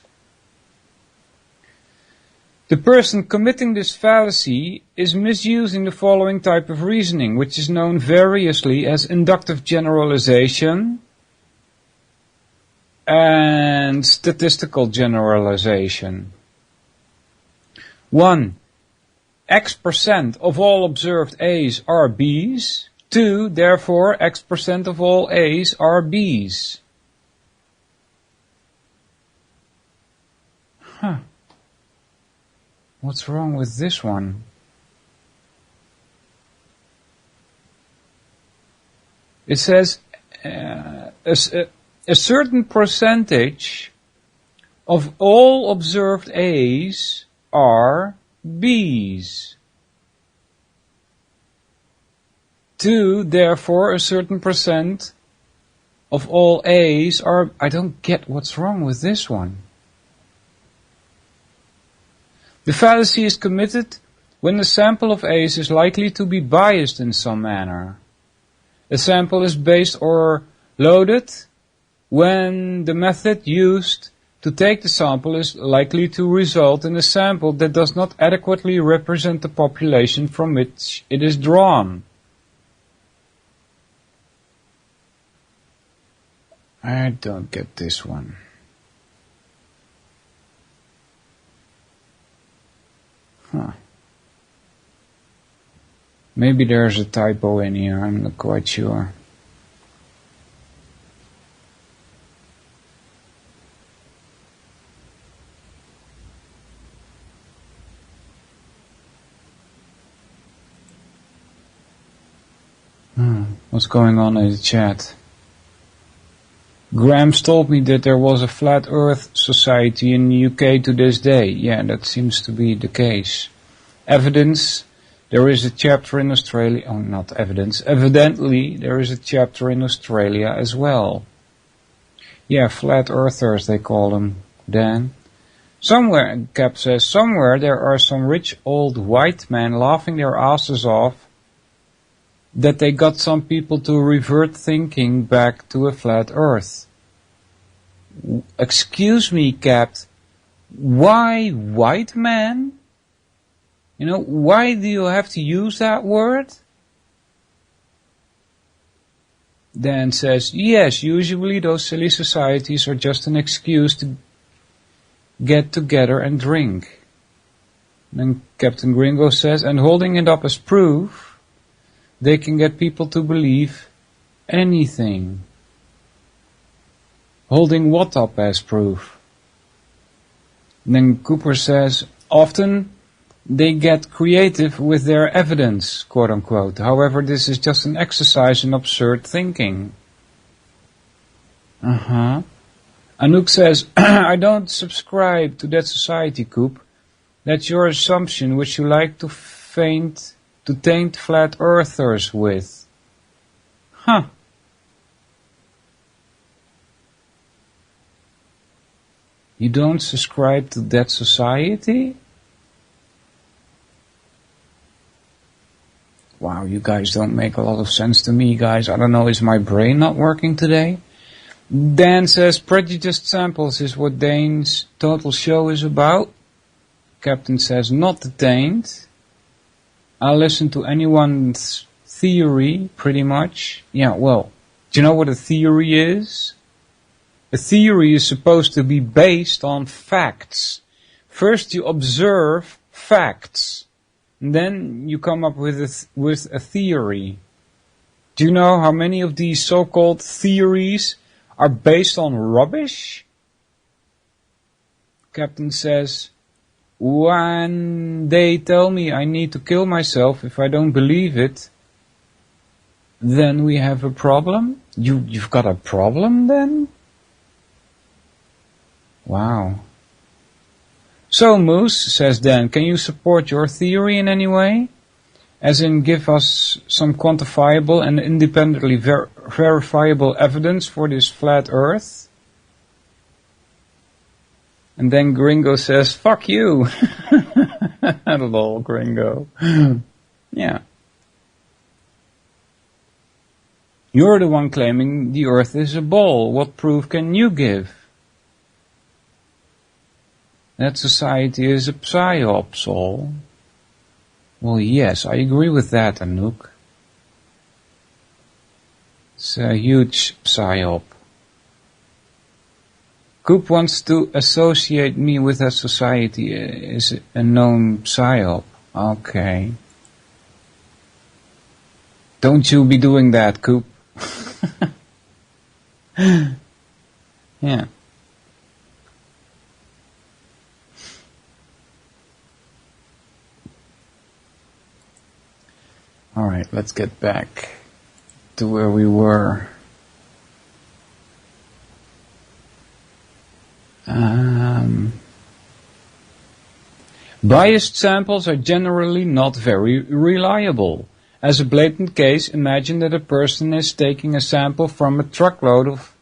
The person committing this fallacy is misusing the following type of reasoning, which is known variously as inductive generalization and statistical generalization. 1. X% of all observed A's are B's. 2. Therefore, X% of all A's are B's. What's wrong with this one? It says a certain percentage of all observed A's are B's. 2, therefore, a certain percent of all A's are... I don't get what's wrong with this one. The fallacy is committed when the sample of A's is likely to be biased in some manner. A sample is based or loaded when the method used to take the sample is likely to result in a sample that does not adequately represent the population from which it is drawn. I don't get this one. Maybe there's a typo in here, I'm not quite sure. What's going on in the chat? Grams told me that there was a Flat Earth Society in the UK to this day. Yeah, that seems to be the case. Evidence, there is a chapter in Australia. Oh, not evidence. Evidently, there is a chapter in Australia as well. Yeah, Flat Earthers, they call them, Dan. Somewhere, Cap says, somewhere there are some rich old white men laughing their asses off that they got some people to revert thinking back to a flat earth. Excuse me, Cap, why white man? Why do you have to use that word? Dan says, yes, usually those silly societies are just an excuse to get together and drink. Then Captain Gringo says, and holding it up as proof, they can get people to believe anything. Holding what up as proof? And then Cooper says, often they get creative with their evidence, quote unquote. However, this is just an exercise in absurd thinking. Anouk says, I don't subscribe to that society, Coop. That's your assumption, which you like to taint flat earthers with. Huh. You don't subscribe to that society? Wow, you guys don't make a lot of sense to me, guys. I don't know, is my brain not working today? Dan says, prejudiced samples is what Dane's total show is about. Captain says, not the taint. I'll listen to anyone's theory, pretty much. Yeah, well, do you know what a theory is? A theory is supposed to be based on facts. First you observe facts, and then you come up with a theory. Do you know how many of these so-called theories are based on rubbish? Captain says, when they tell me I need to kill myself if I don't believe it, then we have a problem? You've got a problem then? Wow. So, Moose, says Dan, can you support your theory in any way? As in, give us some quantifiable and independently verifiable evidence for this flat earth? And then Gringo says, fuck you. Lol, Gringo. Yeah. You're the one claiming the earth is a ball. What proof can you give? That society is a psyop, Sol. Well, yes, I agree with that, Anouk. It's a huge psyop. Coop wants to associate me with that society as a known psyop. Okay. Don't you be doing that, Coop. Yeah. Alright, let's get back to where we were. Biased samples are generally not very reliable. As a blatant case, imagine that a person is taking a sample from a truckload of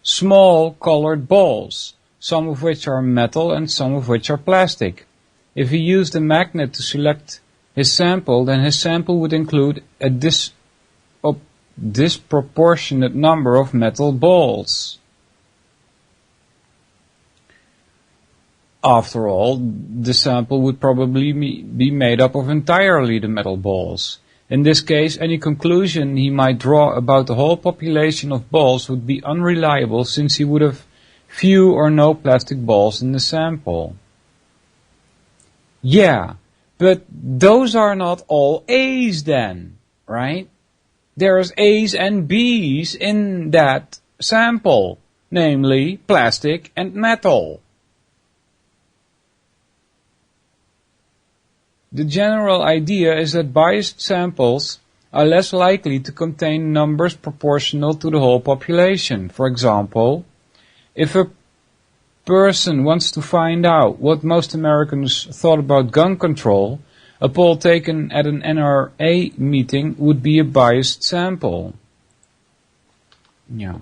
small colored balls, some of which are metal and some of which are plastic. If he used a magnet to select his sample, then his sample would include a disproportionate number of metal balls. After all, the sample would probably be made up of entirely the metal balls. In this case, any conclusion he might draw about the whole population of balls would be unreliable, since he would have few or no plastic balls in the sample. Yeah, but those are not all A's then, right? There's A's and B's in that sample, namely plastic and metal. The general idea is that biased samples are less likely to contain numbers proportional to the whole population. For example, if a person wants to find out what most Americans thought about gun control, a poll taken at an NRA meeting would be a biased sample. Yeah.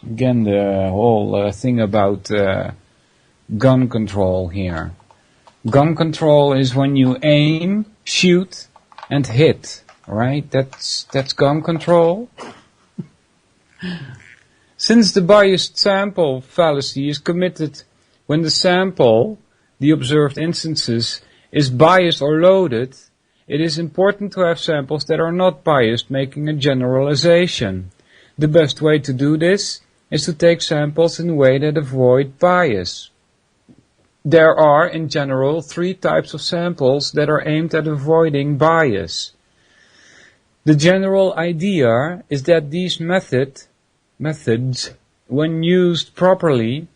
Again, the whole thing about gun control here. Gun control is when you aim, shoot, and hit, right? That's gun control. Since the biased sample fallacy is committed when the sample, the observed instances, is biased or loaded, it is important to have samples that are not biased, making a generalization. The best way to do this is to take samples in a way that avoid bias. There are, in general, 3 types of samples that are aimed at avoiding bias. The general idea is that these methods, when used properly,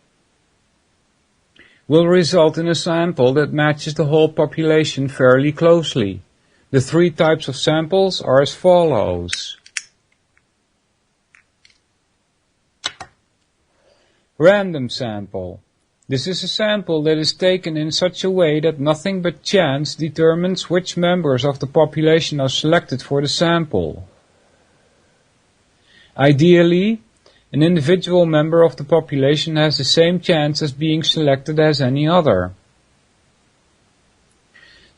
will result in a sample that matches the whole population fairly closely. The 3 types of samples are as follows. Random sample. This is a sample that is taken in such a way that nothing but chance determines which members of the population are selected for the sample. Ideally, an individual member of the population has the same chance as being selected as any other.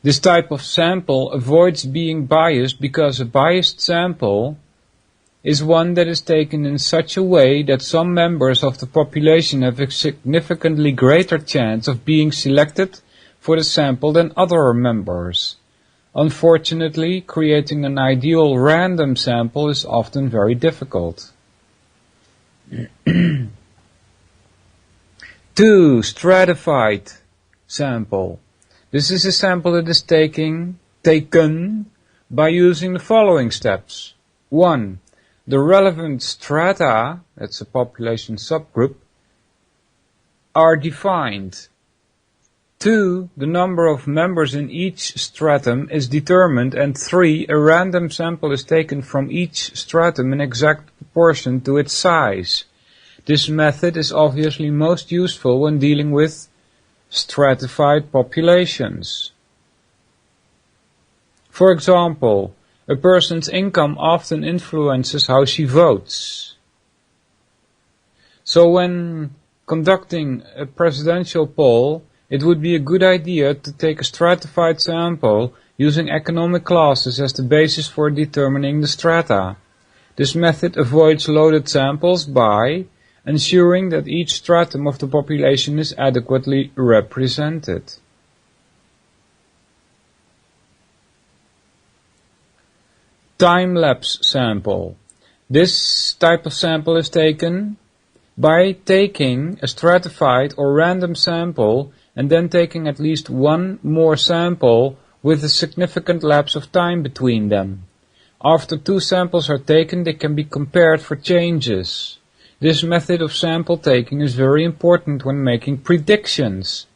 This type of sample avoids being biased because a biased sample is one that is taken in such a way that some members of the population have a significantly greater chance of being selected for the sample than other members. Unfortunately, creating an ideal random sample is often very difficult. 2. Stratified sample. This is a sample that is taken by using the following steps. 1. The relevant strata, that's a population subgroup, are defined. 2. The number of members in each stratum is determined. And 3. A random sample is taken from each stratum in exact proportion to its size. This method is obviously most useful when dealing with stratified populations. For example, a person's income often influences how she votes. So when conducting a presidential poll, it would be a good idea to take a stratified sample using economic classes as the basis for determining the strata. This method avoids loaded samples by ensuring that each stratum of the population is adequately represented. Time-lapse sample. This type of sample is taken by taking a stratified or random sample and then taking at least one more sample with a significant lapse of time between them. After 2 samples are taken, they can be compared for changes. This method of sample taking is very important when making predictions.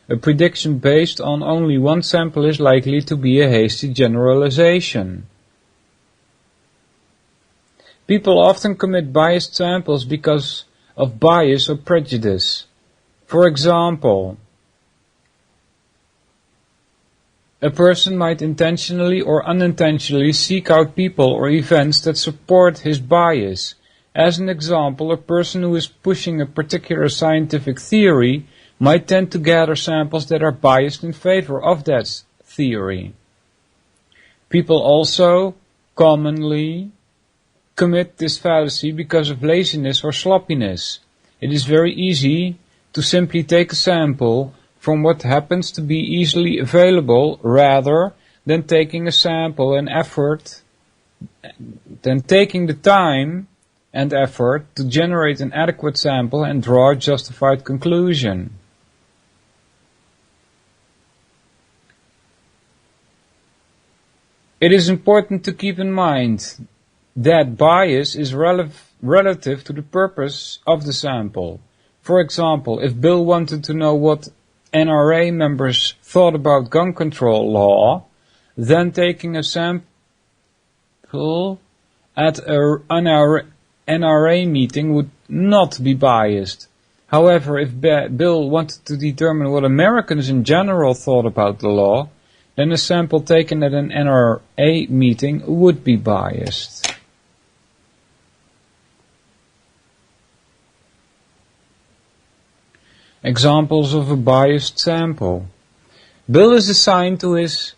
A prediction based on only one sample is likely to be a hasty generalization. People often commit biased samples because of bias or prejudice. For example, a person might intentionally or unintentionally seek out people or events that support his bias. As an example, a person who is pushing a particular scientific theory might tend to gather samples that are biased in favor of that theory. People also commonly commit this fallacy because of laziness or sloppiness. It is very easy to simply take a sample from what happens to be easily available rather than taking a sample and effort, than taking the time and effort to generate an adequate sample and draw a justified conclusion. It is important to keep in mind that bias is relative to the purpose of the sample. For example, if Bill wanted to know what NRA members thought about gun control law, then taking a sample at an NRA meeting would not be biased. However, if Bill wanted to determine what Americans in general thought about the law, then a sample taken at an NRA meeting would be biased. Examples of a biased sample. Bill is assigned to his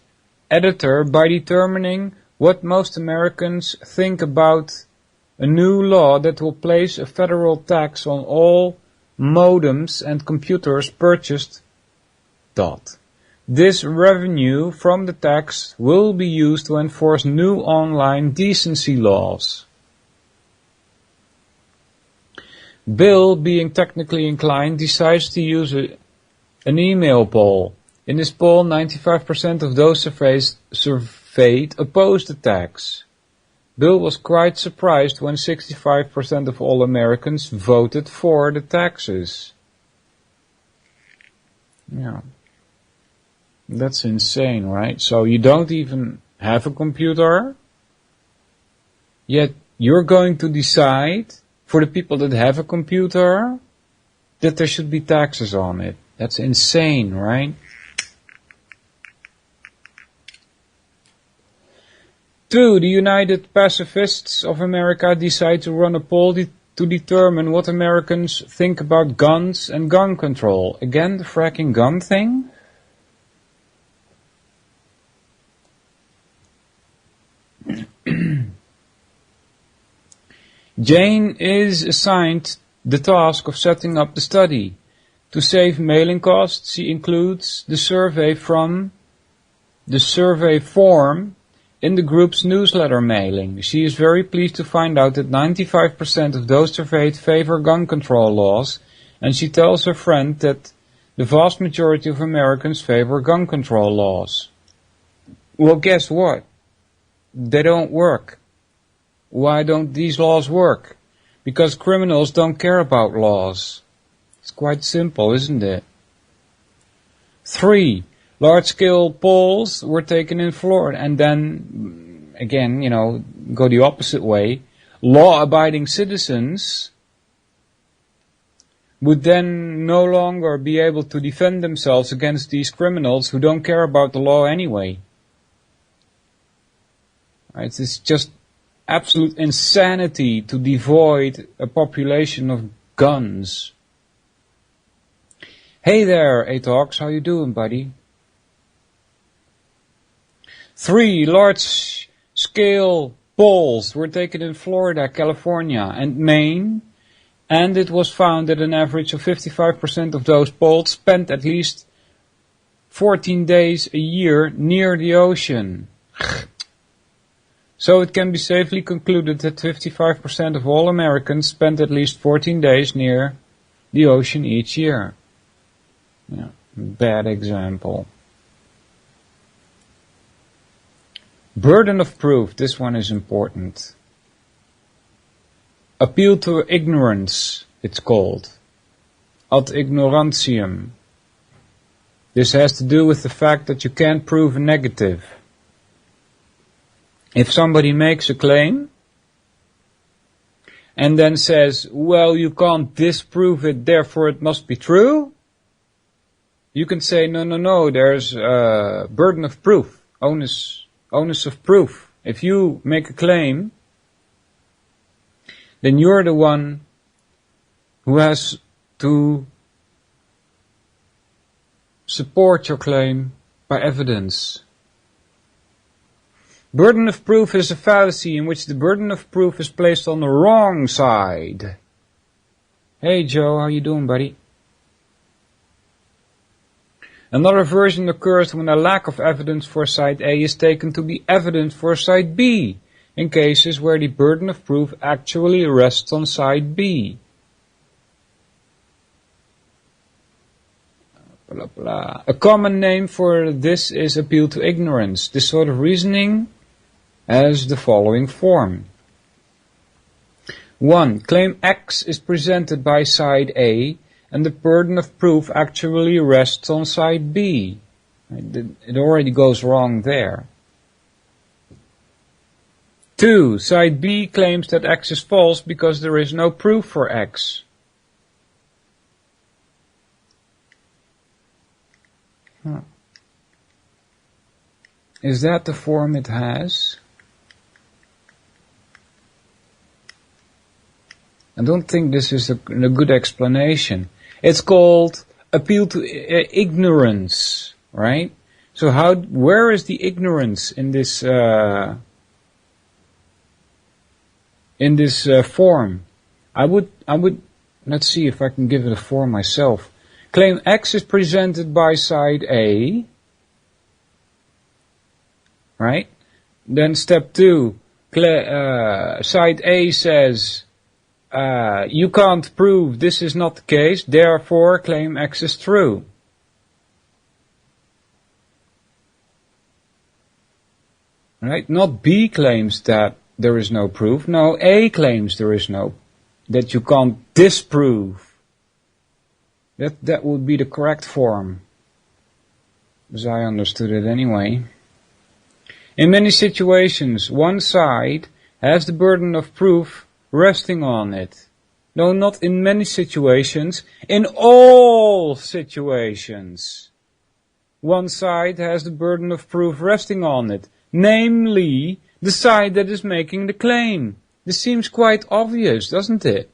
editor by determining what most Americans think about a new law that will place a federal tax on all modems and computers purchased. This revenue from the tax will be used to enforce new online decency laws. Bill, being technically inclined, decides to use an email poll. In this poll, 95% of those surveyed opposed the tax. Bill was quite surprised when 65% of all Americans voted for the taxes. Yeah. That's insane, right? So you don't even have a computer, yet you're going to decide for the people that have a computer that there should be taxes on it. That's insane, right? 2. The United Pacifists of America decide to run a poll to determine what Americans think about guns and gun control. Again, the fracking gun thing? Jane is assigned the task of setting up the study. To save mailing costs, she includes the survey form in the group's newsletter mailing. She is very pleased to find out that 95% of those surveyed favor gun control laws, and she tells her friend that the vast majority of Americans favor gun control laws. Well, guess what? They don't work. Why don't these laws work? Because criminals don't care about laws. It's quite simple, isn't it? 3. Large-scale polls were taken in Florida, and then, again, go the opposite way. Law-abiding citizens would then no longer be able to defend themselves against these criminals who don't care about the law anyway. Right? It's just absolute insanity to devoid a population of guns. Hey there, Atox, how you doing, buddy? 3. Large-scale polls were taken in Florida, California, and Maine, and it was found that an average of 55% of those polled spent at least 14 days a year near the ocean. So it can be safely concluded that 55% of all Americans spend at least 14 days near the ocean each year. Yeah, bad example. Burden of proof, this one is important. Appeal to ignorance, it's called. Ad ignorantium. This has to do with the fact that you can't prove a negative. If somebody makes a claim and then says, well, you can't disprove it, therefore it must be true, you can say, no, there's a burden of proof, onus of proof. If you make a claim, then you're the one who has to support your claim by evidence. Burden of proof is a fallacy in which the burden of proof is placed on the wrong side. Hey Joe, how you doing, buddy? Another version occurs when a lack of evidence for side A is taken to be evidence for side B, in cases where the burden of proof actually rests on side B. Blah, blah. A common name for this is appeal to ignorance. This sort of reasoning has the following form. 1. Claim X is presented by side A, and the burden of proof actually rests on side B. It already goes wrong there. 2. Side B claims that X is false because there is no proof for X. Is that the form it has? I don't think this is a good explanation. It's called appeal to ignorance, right? So where is the ignorance in this form? I would, let's see if I can give it a form myself. Claim X is presented by side A, right? Then step 2, side A says, you can't prove this is not the case, therefore claim X is true. Right? Not B claims that there is no proof. No, A claims that you can't disprove. That would be the correct form, as I understood it anyway. In many situations, one side has the burden of proof resting on it. No, not in many situations. In all situations. One side has the burden of proof resting on it. Namely, the side that is making the claim. This seems quite obvious, doesn't it?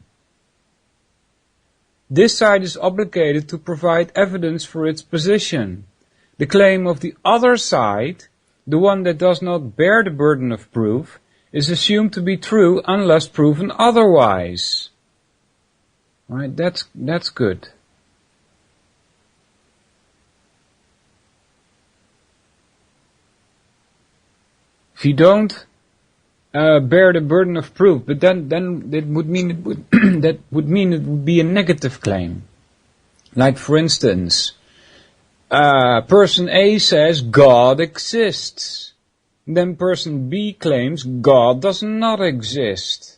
This side is obligated to provide evidence for its position. The claim of the other side, the one that does not bear the burden of proof, is assumed to be true unless proven otherwise. Right, that's good. If you don't bear the burden of proof, but then that would mean it would be a negative claim. Like for instance, person A says God exists. Then person B claims God does not exist.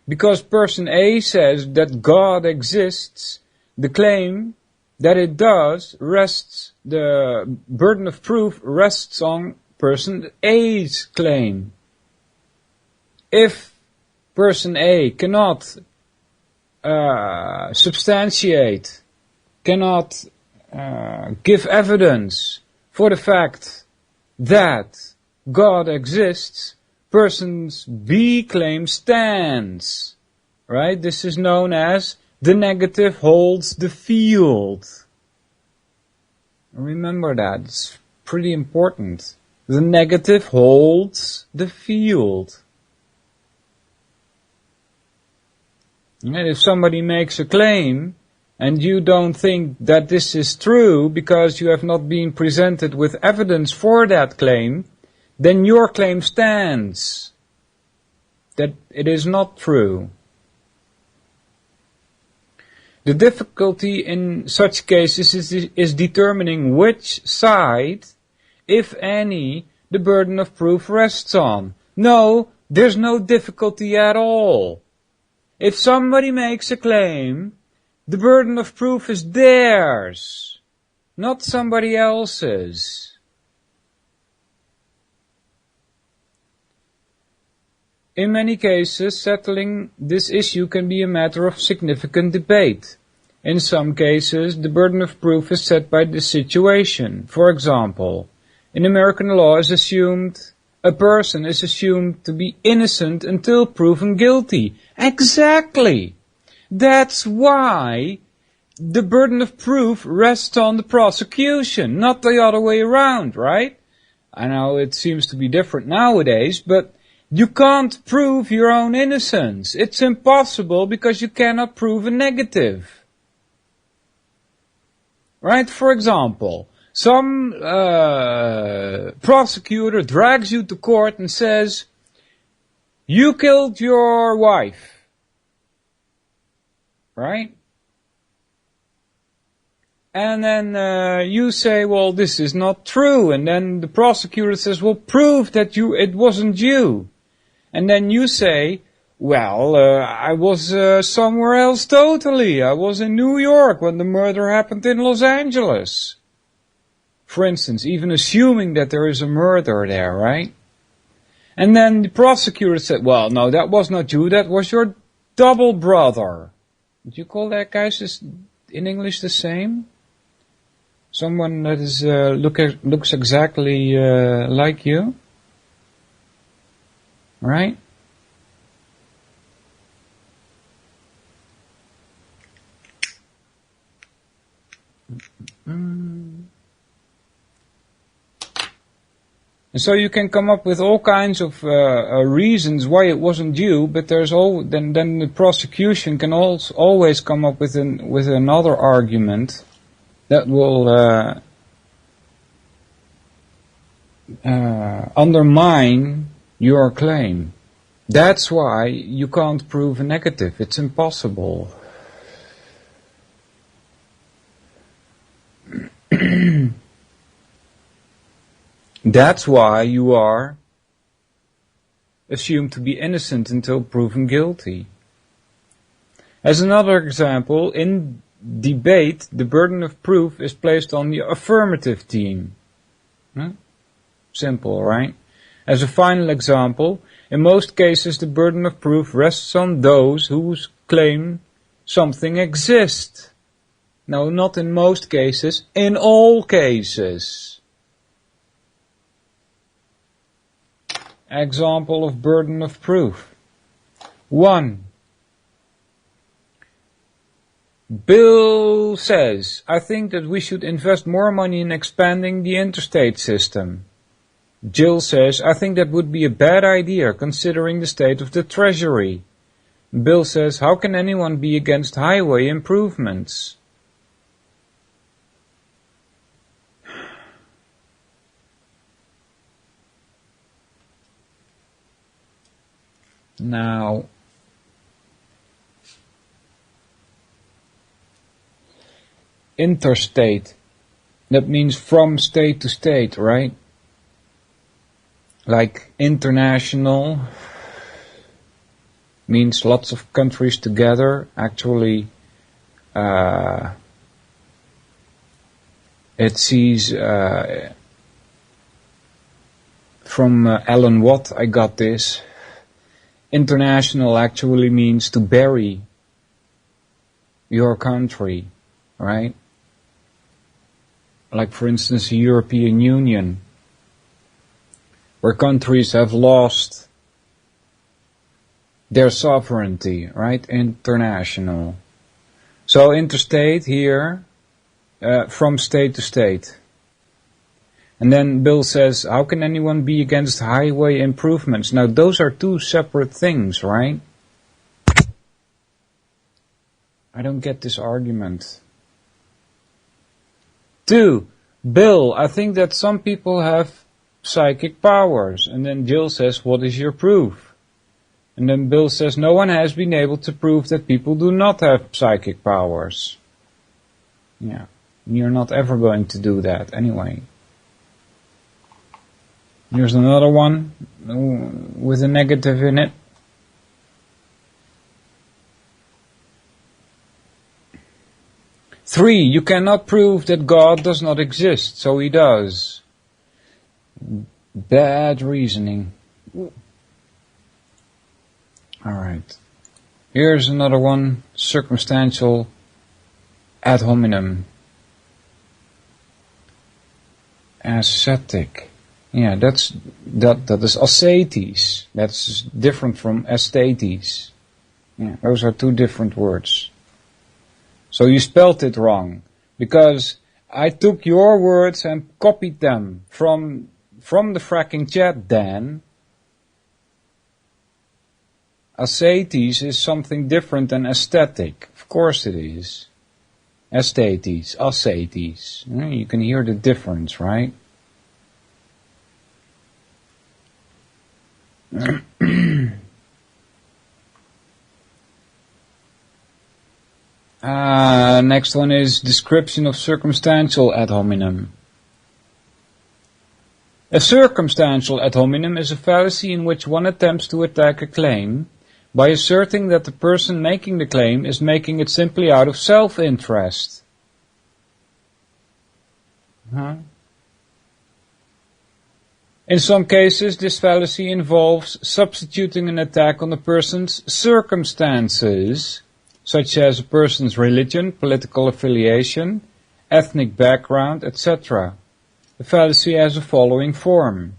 Because person A says that God exists, the claim that it does the burden of proof rests on person A's claim. If person A cannot substantiate, cannot give evidence for the fact that God exists, person B claim stands. Right? This is known as the negative holds the field. Remember that. It's pretty important. The negative holds the field. And if somebody makes a claim and you don't think that this is true because you have not been presented with evidence for that claim, then your claim stands that it is not true. The difficulty in such cases is determining which side, if any, the burden of proof rests on. No, there's no difficulty at all. If somebody makes a claim, the burden of proof is theirs, not somebody else's. In many cases, settling this issue can be a matter of significant debate. In some cases, the burden of proof is set by the situation. For example, in American law a person is assumed to be innocent until proven guilty. Exactly! That's why the burden of proof rests on the prosecution, not the other way around, right? I know it seems to be different nowadays, but you can't prove your own innocence. It's impossible because you cannot prove a negative. Right? For example, some prosecutor drags you to court and says, you killed your wife. Right? And then you say, well, this is not true. And then the prosecutor says, well, prove that it wasn't you. And then you say, well, I was somewhere else totally. I was in New York when the murder happened in Los Angeles. For instance, even assuming that there is a murder there, right? And then the prosecutor said, well, no, that was not you. That was your double brother. Would you call that, guys, in English the same? Someone that is looks exactly like you? Right? And so you can come up with all kinds of reasons why it wasn't you, but there's then the prosecution can always come up with another argument that will undermine your claim. That's why you can't prove a negative. It's impossible. That's why you are assumed to be innocent until proven guilty. As another example, in debate, the burden of proof is placed on the affirmative team. Simple, right? As a final example, in most cases the burden of proof rests on those whose claim something exists. No, not in most cases, in all cases. Example of burden of proof. 1. Bill says, I think that we should invest more money in expanding the interstate system. Jill says, I think that would be a bad idea considering the state of the treasury. Bill says, how can anyone be against highway improvements? Now, interstate, that means from state to state, right? Like international means lots of countries together. Actually, it sees from Alan Watt I got this. International actually means to bury your country, right? Like for instance the European Union, where countries have lost their sovereignty, right? International. So interstate here, from state to state. And then Bill says, how can anyone be against highway improvements? Now those are two separate things, right? I don't get this argument. 2. Bill, I think that some people have psychic powers. And then Jill says, what is your proof? And then Bill says, no one has been able to prove that people do not have psychic powers. Yeah, you're not ever going to do that anyway. Here's another one with a negative in it. Three, you cannot prove that God does not exist, so he does. Bad reasoning. Alright. Here's another one, circumstantial ad hominem. Ascetic. Yeah, that is ascetes. That's different from aesthetes. Yeah, those are two different words. So you spelled it wrong, because I took your words and copied them from the fracking chat, Dan. Ascetes is something different than aesthetic. Of course it is. Aesthetes, ascetes. You can hear the difference, right? Next one is description of circumstantial ad hominem. A circumstantial ad hominem is a fallacy in which one attempts to attack a claim by asserting that the person making the claim is making it simply out of self-interest. In some cases, this fallacy involves substituting an attack on a person's circumstances, such as a person's religion, political affiliation, ethnic background, etc. The fallacy has the following form.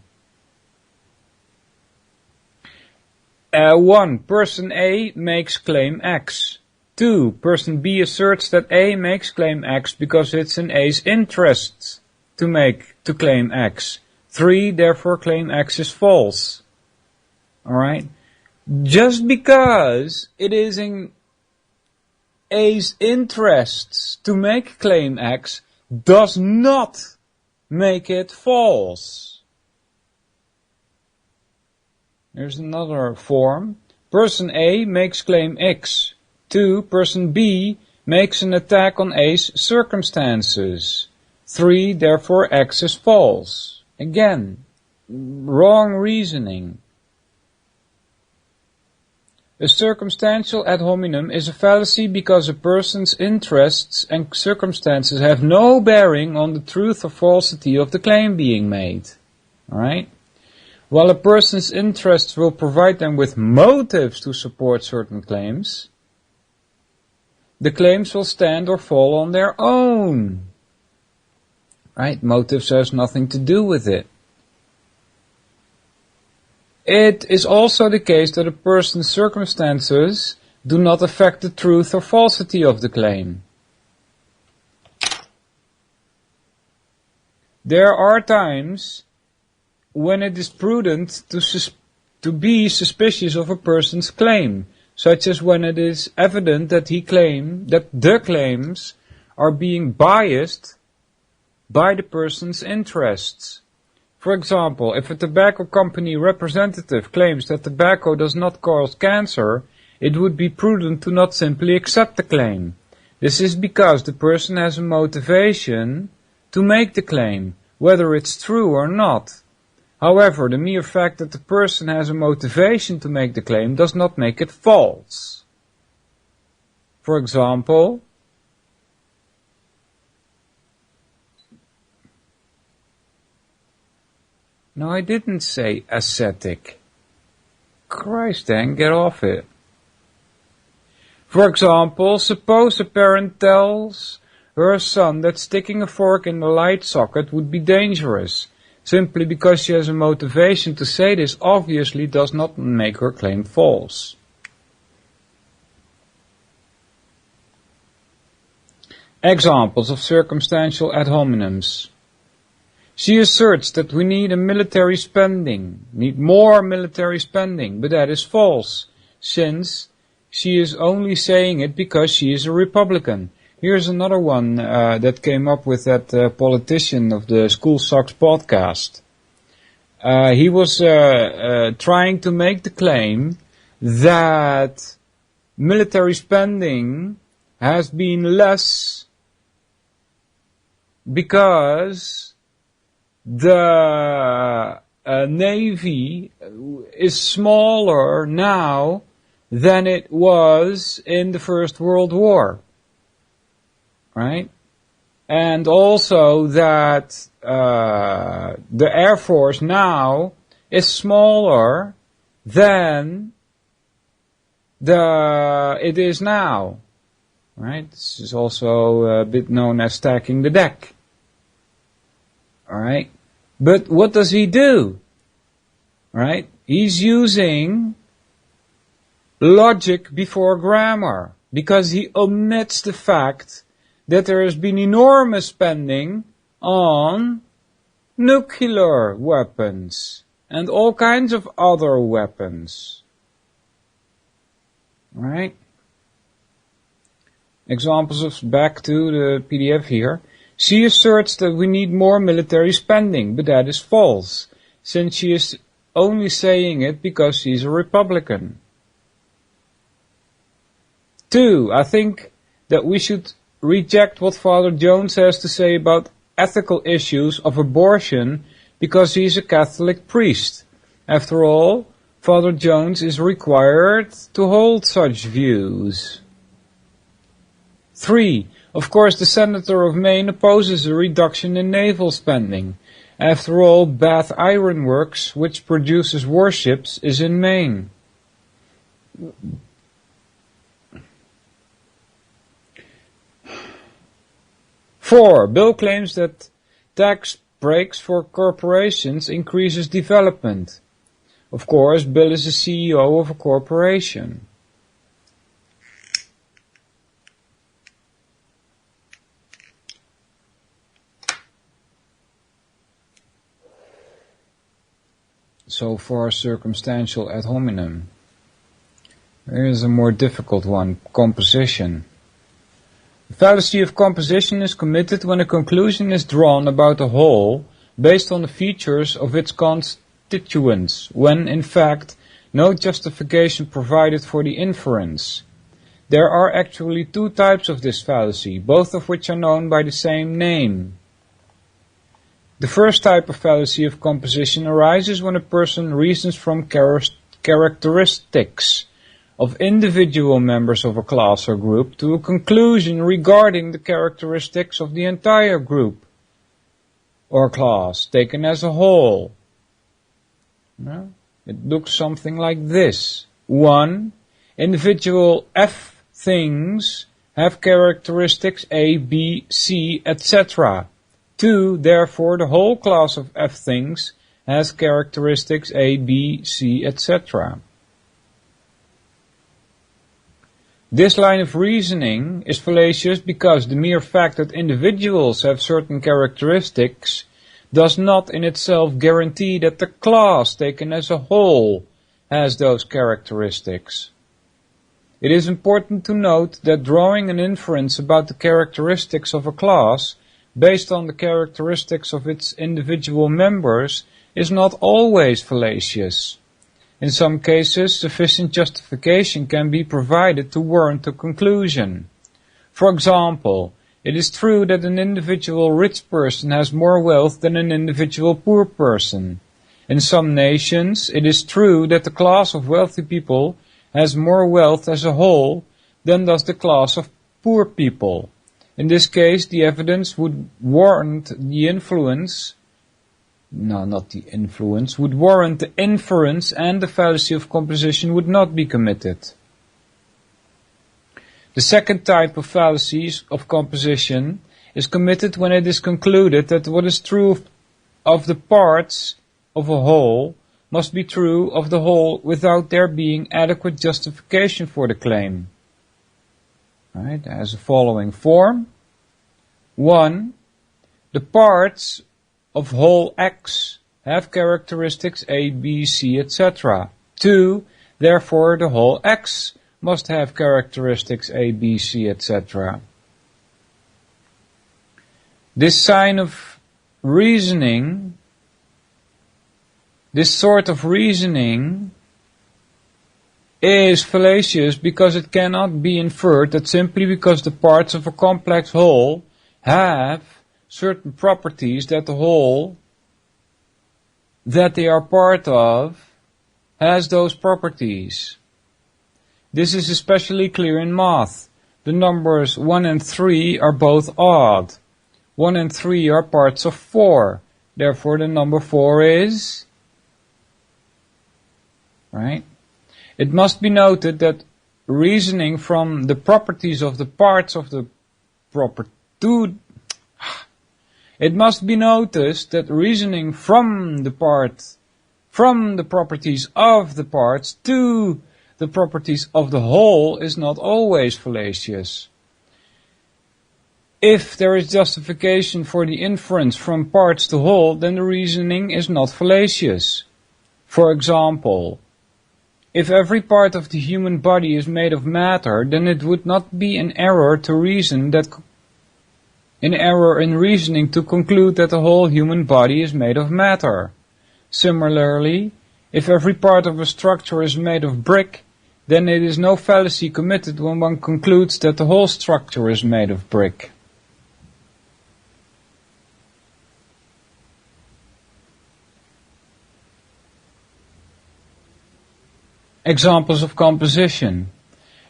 1. Person A makes claim X. 2. Person B asserts that A makes claim X because it's in A's interests to claim X. 3. Therefore claim X is false. Alright? Just because it is in A's interests to make claim X does not make it false. Here's another form. Person A makes claim X. 2. Person B makes an attack on A's circumstances. 3. Therefore X is false. Again, wrong reasoning. A circumstantial ad hominem is a fallacy because a person's interests and circumstances have no bearing on the truth or falsity of the claim being made. Alright? While a person's interests will provide them with motives to support certain claims, the claims will stand or fall on their own. Right? Motives has nothing to do with it. It is also the case that a person's circumstances do not affect the truth or falsity of the claim. There are times when it is prudent to be suspicious of a person's claim, such as when it is evident that the claims are being biased by the person's interests. For example, if a tobacco company representative claims that tobacco does not cause cancer, it would be prudent to not simply accept the claim. This is because the person has a motivation to make the claim, whether it's true or not. However, the mere fact that the person has a motivation to make the claim does not make it false. For example, no, I didn't say ascetic. Christ, then, get off it. For example, suppose a parent tells her son that sticking a fork in the light socket would be dangerous. Simply because she has a motivation to say this obviously does not make her claim false. Examples of circumstantial ad hominems. She asserts that we need more military spending, but that is false, since she is only saying it because she is a Republican. Here's another one that came up with that politician of the School Sucks podcast. He was trying to make the claim that military spending has been less because the Navy is smaller now than it was in the First World War. Right? And also that the Air Force now is smaller than it is now. Right? This is also a bit known as stacking the deck. Alright? But what does he do? Right? He's using logic before grammar, because he omits the fact that there has been enormous spending on nuclear weapons and all kinds of other weapons. Right? Examples of, back to the PDF here. She asserts that we need more military spending, but that is false, since she is only saying it because she's a Republican. 2. I think that we should reject what Father Jones has to say about ethical issues of abortion because he's a Catholic priest. After all, Father Jones is required to hold such views. 3. Of course, the Senator of Maine opposes a reduction in naval spending. After all, Bath Iron Works, which produces warships, is in Maine. 4. Bill claims that tax breaks for corporations increases development. Of course, Bill is the CEO of a corporation. So far, circumstantial ad hominem. Here is a more difficult one, composition. The fallacy of composition is committed when a conclusion is drawn about a whole based on the features of its constituents, when, in fact, no justification provided for the inference. There are actually 2 types of this fallacy, both of which are known by the same name. The first type of fallacy of composition arises when a person reasons from characteristics of individual members of a class or group to a conclusion regarding the characteristics of the entire group or class, taken as a whole. No? It looks something like this. 1. Individual F things have characteristics A, B, C, etc. 2. Therefore, the whole class of F things has characteristics A, B, C, etc. This line of reasoning is fallacious because the mere fact that individuals have certain characteristics does not in itself guarantee that the class taken as a whole has those characteristics. It is important to note that drawing an inference about the characteristics of a class based on the characteristics of its individual members is not always fallacious. In some cases, sufficient justification can be provided to warrant a conclusion. For example, it is true that an individual rich person has more wealth than an individual poor person. In some nations, it is true that the class of wealthy people has more wealth as a whole than does the class of poor people. In this case, the evidence would warrant the would warrant the inference, and the fallacy of composition would not be committed. The second type of fallacies of composition is committed when it is concluded that what is true of the parts of a whole must be true of the whole without there being adequate justification for the claim. Right, as a following form. 1. The parts of whole X have characteristics A, B, C, etc. 2. Therefore, the whole X must have characteristics A, B, C, etc. This sort of reasoning is fallacious because it cannot be inferred that simply because the parts of a complex whole have certain properties that the whole that they are part of has those properties. This is especially clear in math. The numbers 1 and 3 are both odd. 1 and 3 are parts of 4. Therefore, the number 4 is... Right? It must be noted that reasoning from the properties of the parts of the It must be noticed that reasoning from the properties of the parts to the properties of the whole is not always fallacious. If there is justification for the inference from parts to whole, then the reasoning is not fallacious. For example, if every part of the human body is made of matter, then it would not be an error in reasoning to conclude that the whole human body is made of matter. Similarly, if every part of a structure is made of brick, then it is no fallacy committed when one concludes that the whole structure is made of brick. Examples of composition.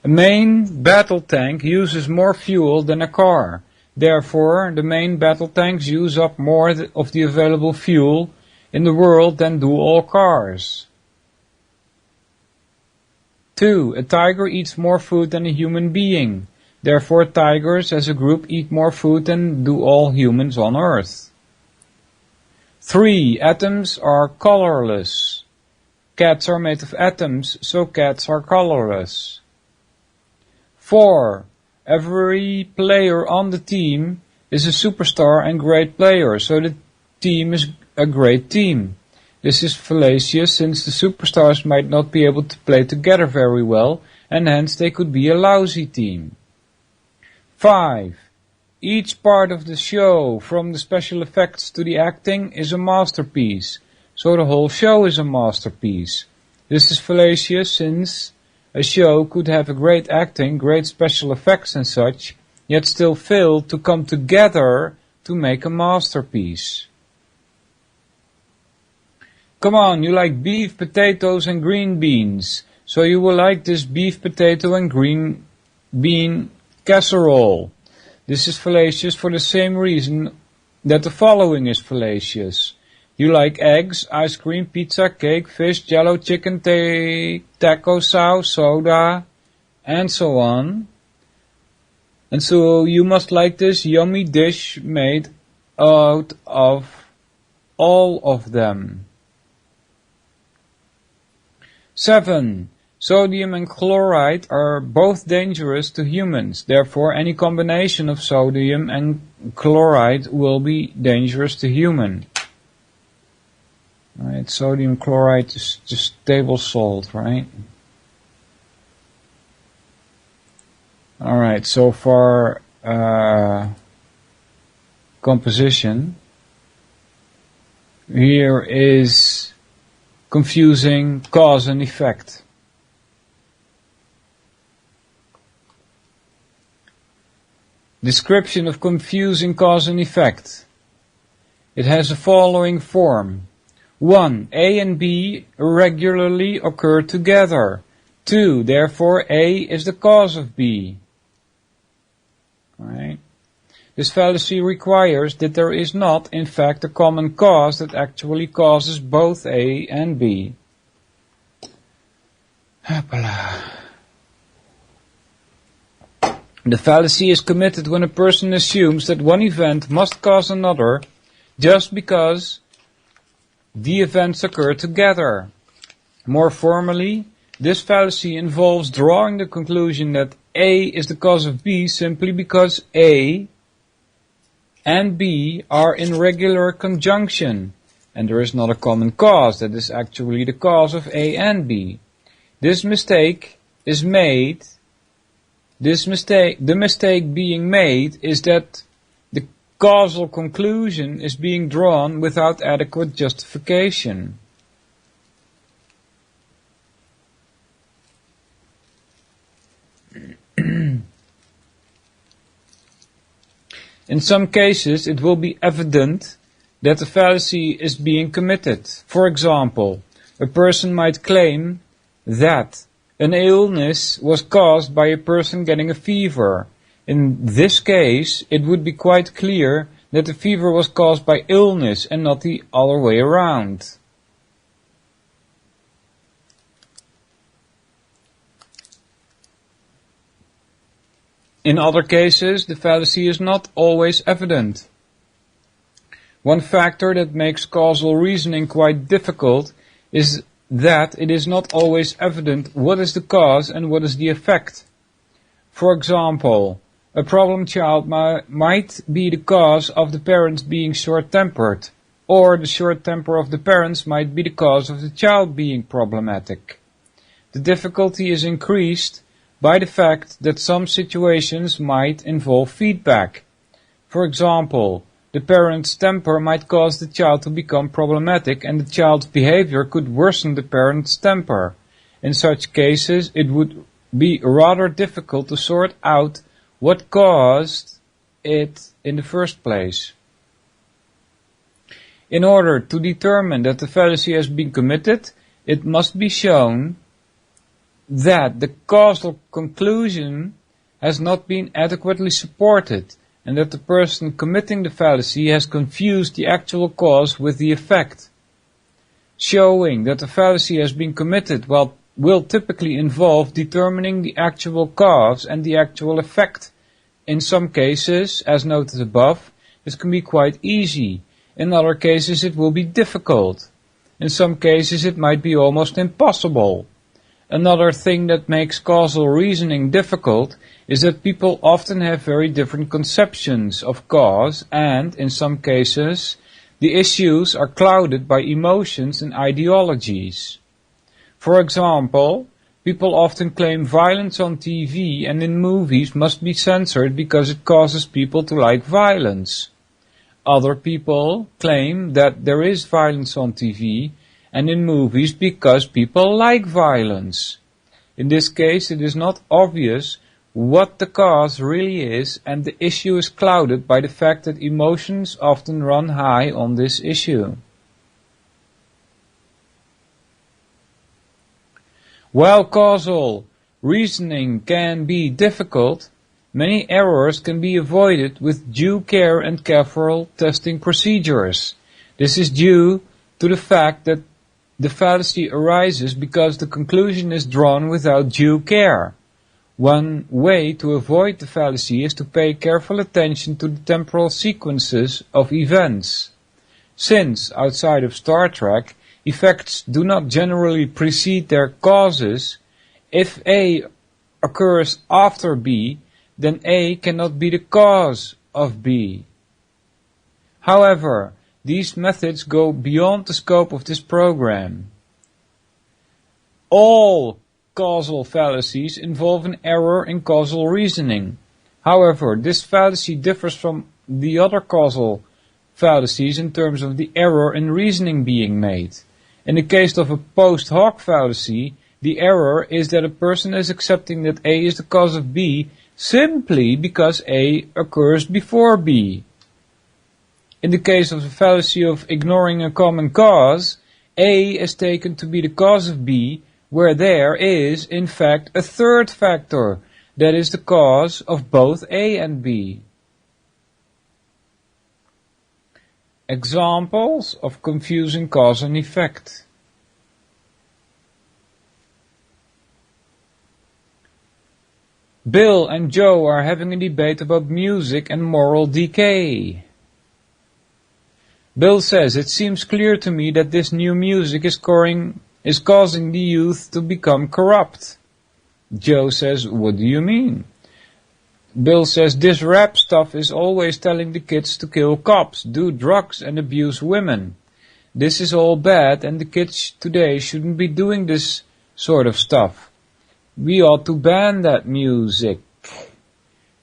A main battle tank uses more fuel than a car. Therefore, the main battle tanks use up more of the available fuel in the world than do all cars. 2. A tiger eats more food than a human being. Therefore, tigers as a group eat more food than do all humans on Earth. 3. Atoms are colorless. Cats are made of atoms, so cats are colorless. 4. Every player on the team is a superstar and great player, so the team is a great team. This is fallacious since the superstars might not be able to play together very well, and hence they could be a lousy team. 5. Each part of the show, from the special effects to the acting, is a masterpiece, so the whole show is a masterpiece. This is fallacious since a show could have a great acting, great special effects and such, yet still fail to come together to make a masterpiece. Come on, you like beef, potatoes and green beans, so you will like this beef, potato and green bean casserole. This is fallacious for the same reason that the following is fallacious. You like eggs, ice cream, pizza, cake, fish, jello, chicken, taco, sauce, soda, and so on. And so you must like this yummy dish made out of all of them. 7. Sodium and chloride are both dangerous to humans. Therefore, any combination of sodium and chloride will be dangerous to human. Right, sodium chloride is just table salt, right? Alright, so far composition. Here is confusing cause and effect. Description of confusing cause and effect. It has the following form. 1. A and B regularly occur together. 2. Therefore, A is the cause of B. Right? This fallacy requires that there is not, in fact, a common cause that actually causes both A and B. The fallacy is committed when a person assumes that one event must cause another just because the events occur together. More formally, this fallacy involves drawing the conclusion that A is the cause of B simply because A and B are in regular conjunction, and there is not a common cause that is actually the cause of A and B. The mistake being made is that the causal conclusion is being drawn without adequate justification. In some cases, it will be evident that the fallacy is being committed. For example, a person might claim that an illness was caused by a person getting a fever. In this case, it would be quite clear that the fever was caused by illness and not the other way around. In other cases, the fallacy is not always evident. One factor that makes causal reasoning quite difficult is that it is not always evident what is the cause and what is the effect. For example, a problem child might be the cause of the parents being short-tempered, or the short temper of the parents might be the cause of the child being problematic. The difficulty is increased by the fact that some situations might involve feedback. For example, the parent's temper might cause the child to become problematic and the child's behavior could worsen the parent's temper. In such cases, it would be rather difficult to sort out what caused it in the first place. In order to determine that the fallacy has been committed, it must be shown that the causal conclusion has not been adequately supported, and that the person committing the fallacy has confused the actual cause with the effect. Showing that the fallacy has been committed will typically involve determining the actual cause and the actual effect. In some cases, as noted above, this can be quite easy. In other cases, it will be difficult. In some cases, it might be almost impossible. Another thing that makes causal reasoning difficult is that people often have very different conceptions of cause, and, in some cases, the issues are clouded by emotions and ideologies. For example, people often claim violence on TV and in movies must be censored because it causes people to like violence. Other people claim that there is violence on TV and in movies because people like violence. In this case, it is not obvious what the cause really is, and the issue is clouded by the fact that emotions often run high on this issue. While causal reasoning can be difficult, many errors can be avoided with due care and careful testing procedures. This is due to the fact that the fallacy arises because the conclusion is drawn without due care. One way to avoid the fallacy is to pay careful attention to the temporal sequences of events. Since, outside of Star Trek, effects do not generally precede their causes, if A occurs after B, then A cannot be the cause of B. However, these methods go beyond the scope of this program. All causal fallacies involve an error in causal reasoning. However, this fallacy differs from the other causal fallacies in terms of the error in reasoning being made. In the case of a post hoc fallacy, the error is that a person is accepting that A is the cause of B simply because A occurs before B. In the case of the fallacy of ignoring a common cause, A is taken to be the cause of B, where there is, in fact, a third factor that is the cause of both A and B. Examples of confusing cause and effect. Bill and Joe are having a debate about music and moral decay. Bill says, "It seems clear to me that this new music is causing the youth to become corrupt." Joe says, "What do you mean?" Bill says, "This rap stuff is always telling the kids to kill cops, do drugs, and abuse women. This is all bad, and the kids today shouldn't be doing this sort of stuff. We ought to ban that music."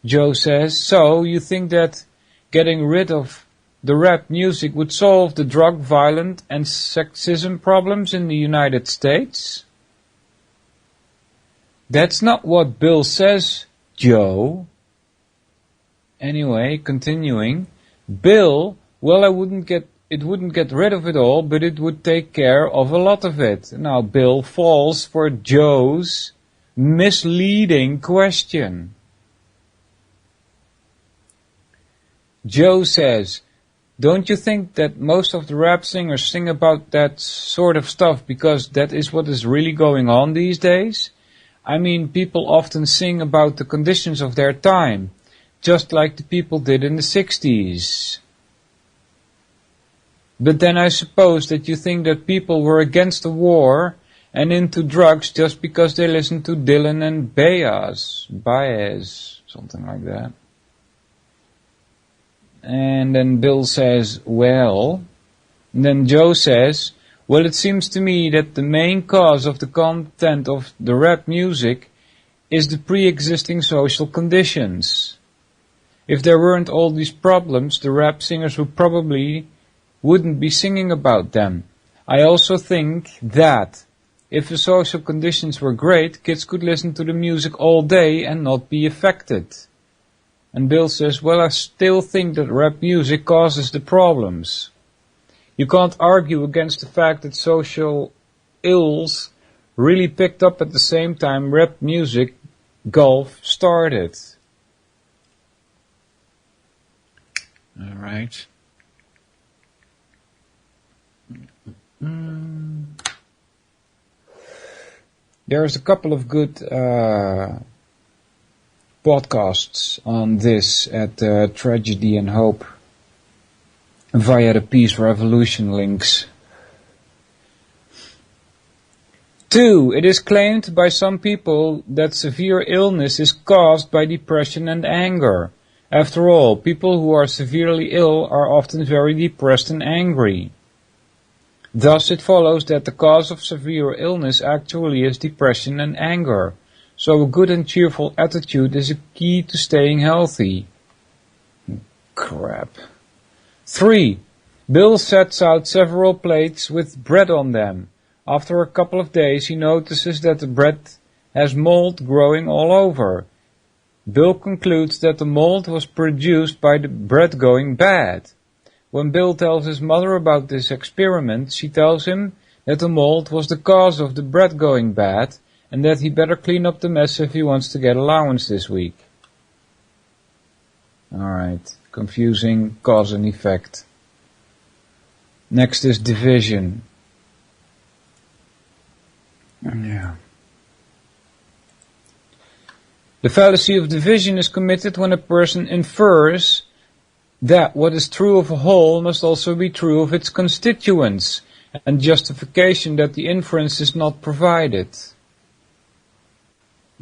Joe says, "So, you think that getting rid of the rap music would solve the drug, violence, and sexism problems in the United States?" "That's not what Bill says, Joe." Anyway, continuing, Bill, "Well, it wouldn't get rid of it all, but it would take care of a lot of it." Now, Bill falls for Joe's misleading question. Joe says, "Don't you think that most of the rap singers sing about that sort of stuff because that is what is really going on these days? I mean, people often sing about the conditions of their time, just like the people did in the 60s. But then I suppose that you think that people were against the war and into drugs just because they listened to Dylan and Baez, something like that." And then Bill says, "Well," and then Joe says, "Well, it seems to me that the main cause of the content of the rap music is the pre-existing social conditions. If there weren't all these problems, the rap singers wouldn't be singing about them. I also think that if the social conditions were great, kids could listen to the music all day and not be affected." And Bill says, "Well, I still think that rap music causes the problems. You can't argue against the fact that social ills really picked up at the same time rap music gulf started." All right. There's a couple of good podcasts on this at Tragedy and Hope via the Peace Revolution links. 2. It is claimed by some people that severe illness is caused by depression and anger. After all, people who are severely ill are often very depressed and angry. Thus it follows that the cause of severe illness actually is depression and anger. So a good and cheerful attitude is a key to staying healthy. Crap. 3. Bill sets out several plates with bread on them. After a couple of days he notices that the bread has mold growing all over. Bill concludes that the mold was produced by the bread going bad. When Bill tells his mother about this experiment, she tells him that the mold was the cause of the bread going bad, and that he better clean up the mess if he wants to get allowance this week. Alright, confusing cause and effect. Next is division. Yeah. The fallacy of division is committed when a person infers that what is true of a whole must also be true of its constituents, and justification that the inference is not provided.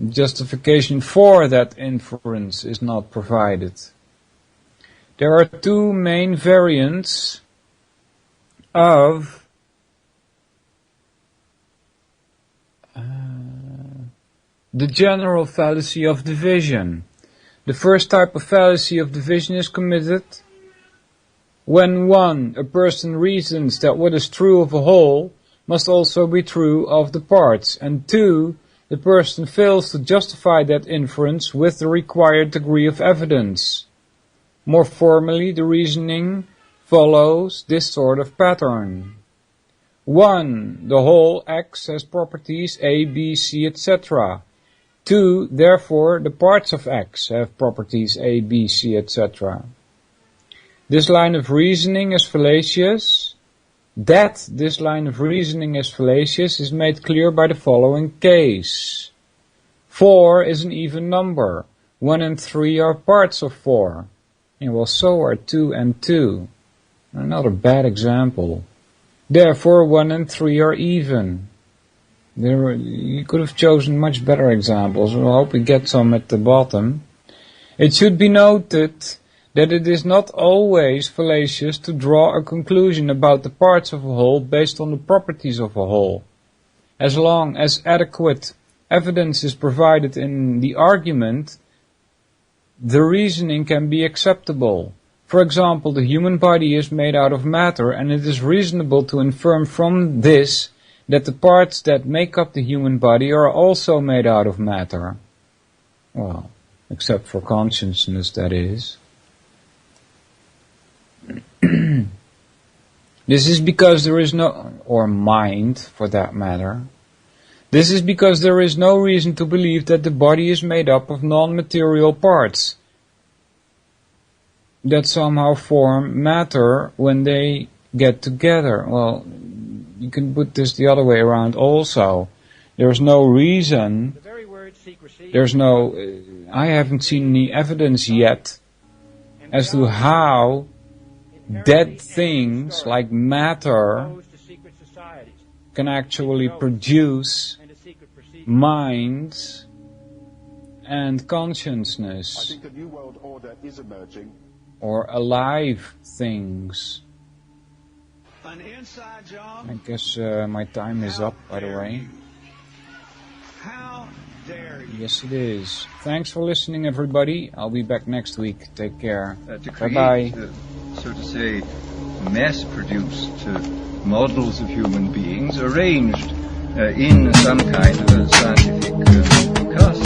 Justification for that inference is not provided. There are two main variants of the general fallacy of division. The first type of fallacy of division is committed when 1. A person reasons that what is true of a whole must also be true of the parts, and 2. The person fails to justify that inference with the required degree of evidence. More formally, the reasoning follows this sort of pattern. 1. The whole X has properties A, B, C, etc. 2. Therefore, the parts of X have properties A, B, C, etc. This line of reasoning is fallacious. That this line of reasoning is fallacious is made clear by the following case. 4 is an even number. 1 and 3 are parts of 4. And well, so are 2 and 2. Another bad example. Therefore, 1 and 3 are even. You could have chosen much better examples. I hope we get some at the bottom. It should be noted that it is not always fallacious to draw a conclusion about the parts of a whole based on the properties of a whole. As long as adequate evidence is provided in the argument, the reasoning can be acceptable. For example, the human body is made out of matter, and it is reasonable to infer from this that the parts that make up the human body are also made out of matter. Well, except for consciousness, that is. This is because there is no, or mind for that matter. This is because there is no reason to believe that the body is made up of non-material parts that somehow form matter when they get together. Well, you can put this the other way around also. There's no reason, I haven't seen any evidence yet as to how dead things like matter can actually produce minds and consciousness. I think a new world order is emerging. Or alive things. An inside job. I guess my time is up, by the way. How dare you? Yes, it is. Thanks for listening, everybody. I'll be back next week. Take care. To create, Bye-bye. So to say, mass-produced models of human beings arranged in some kind of a scientific cast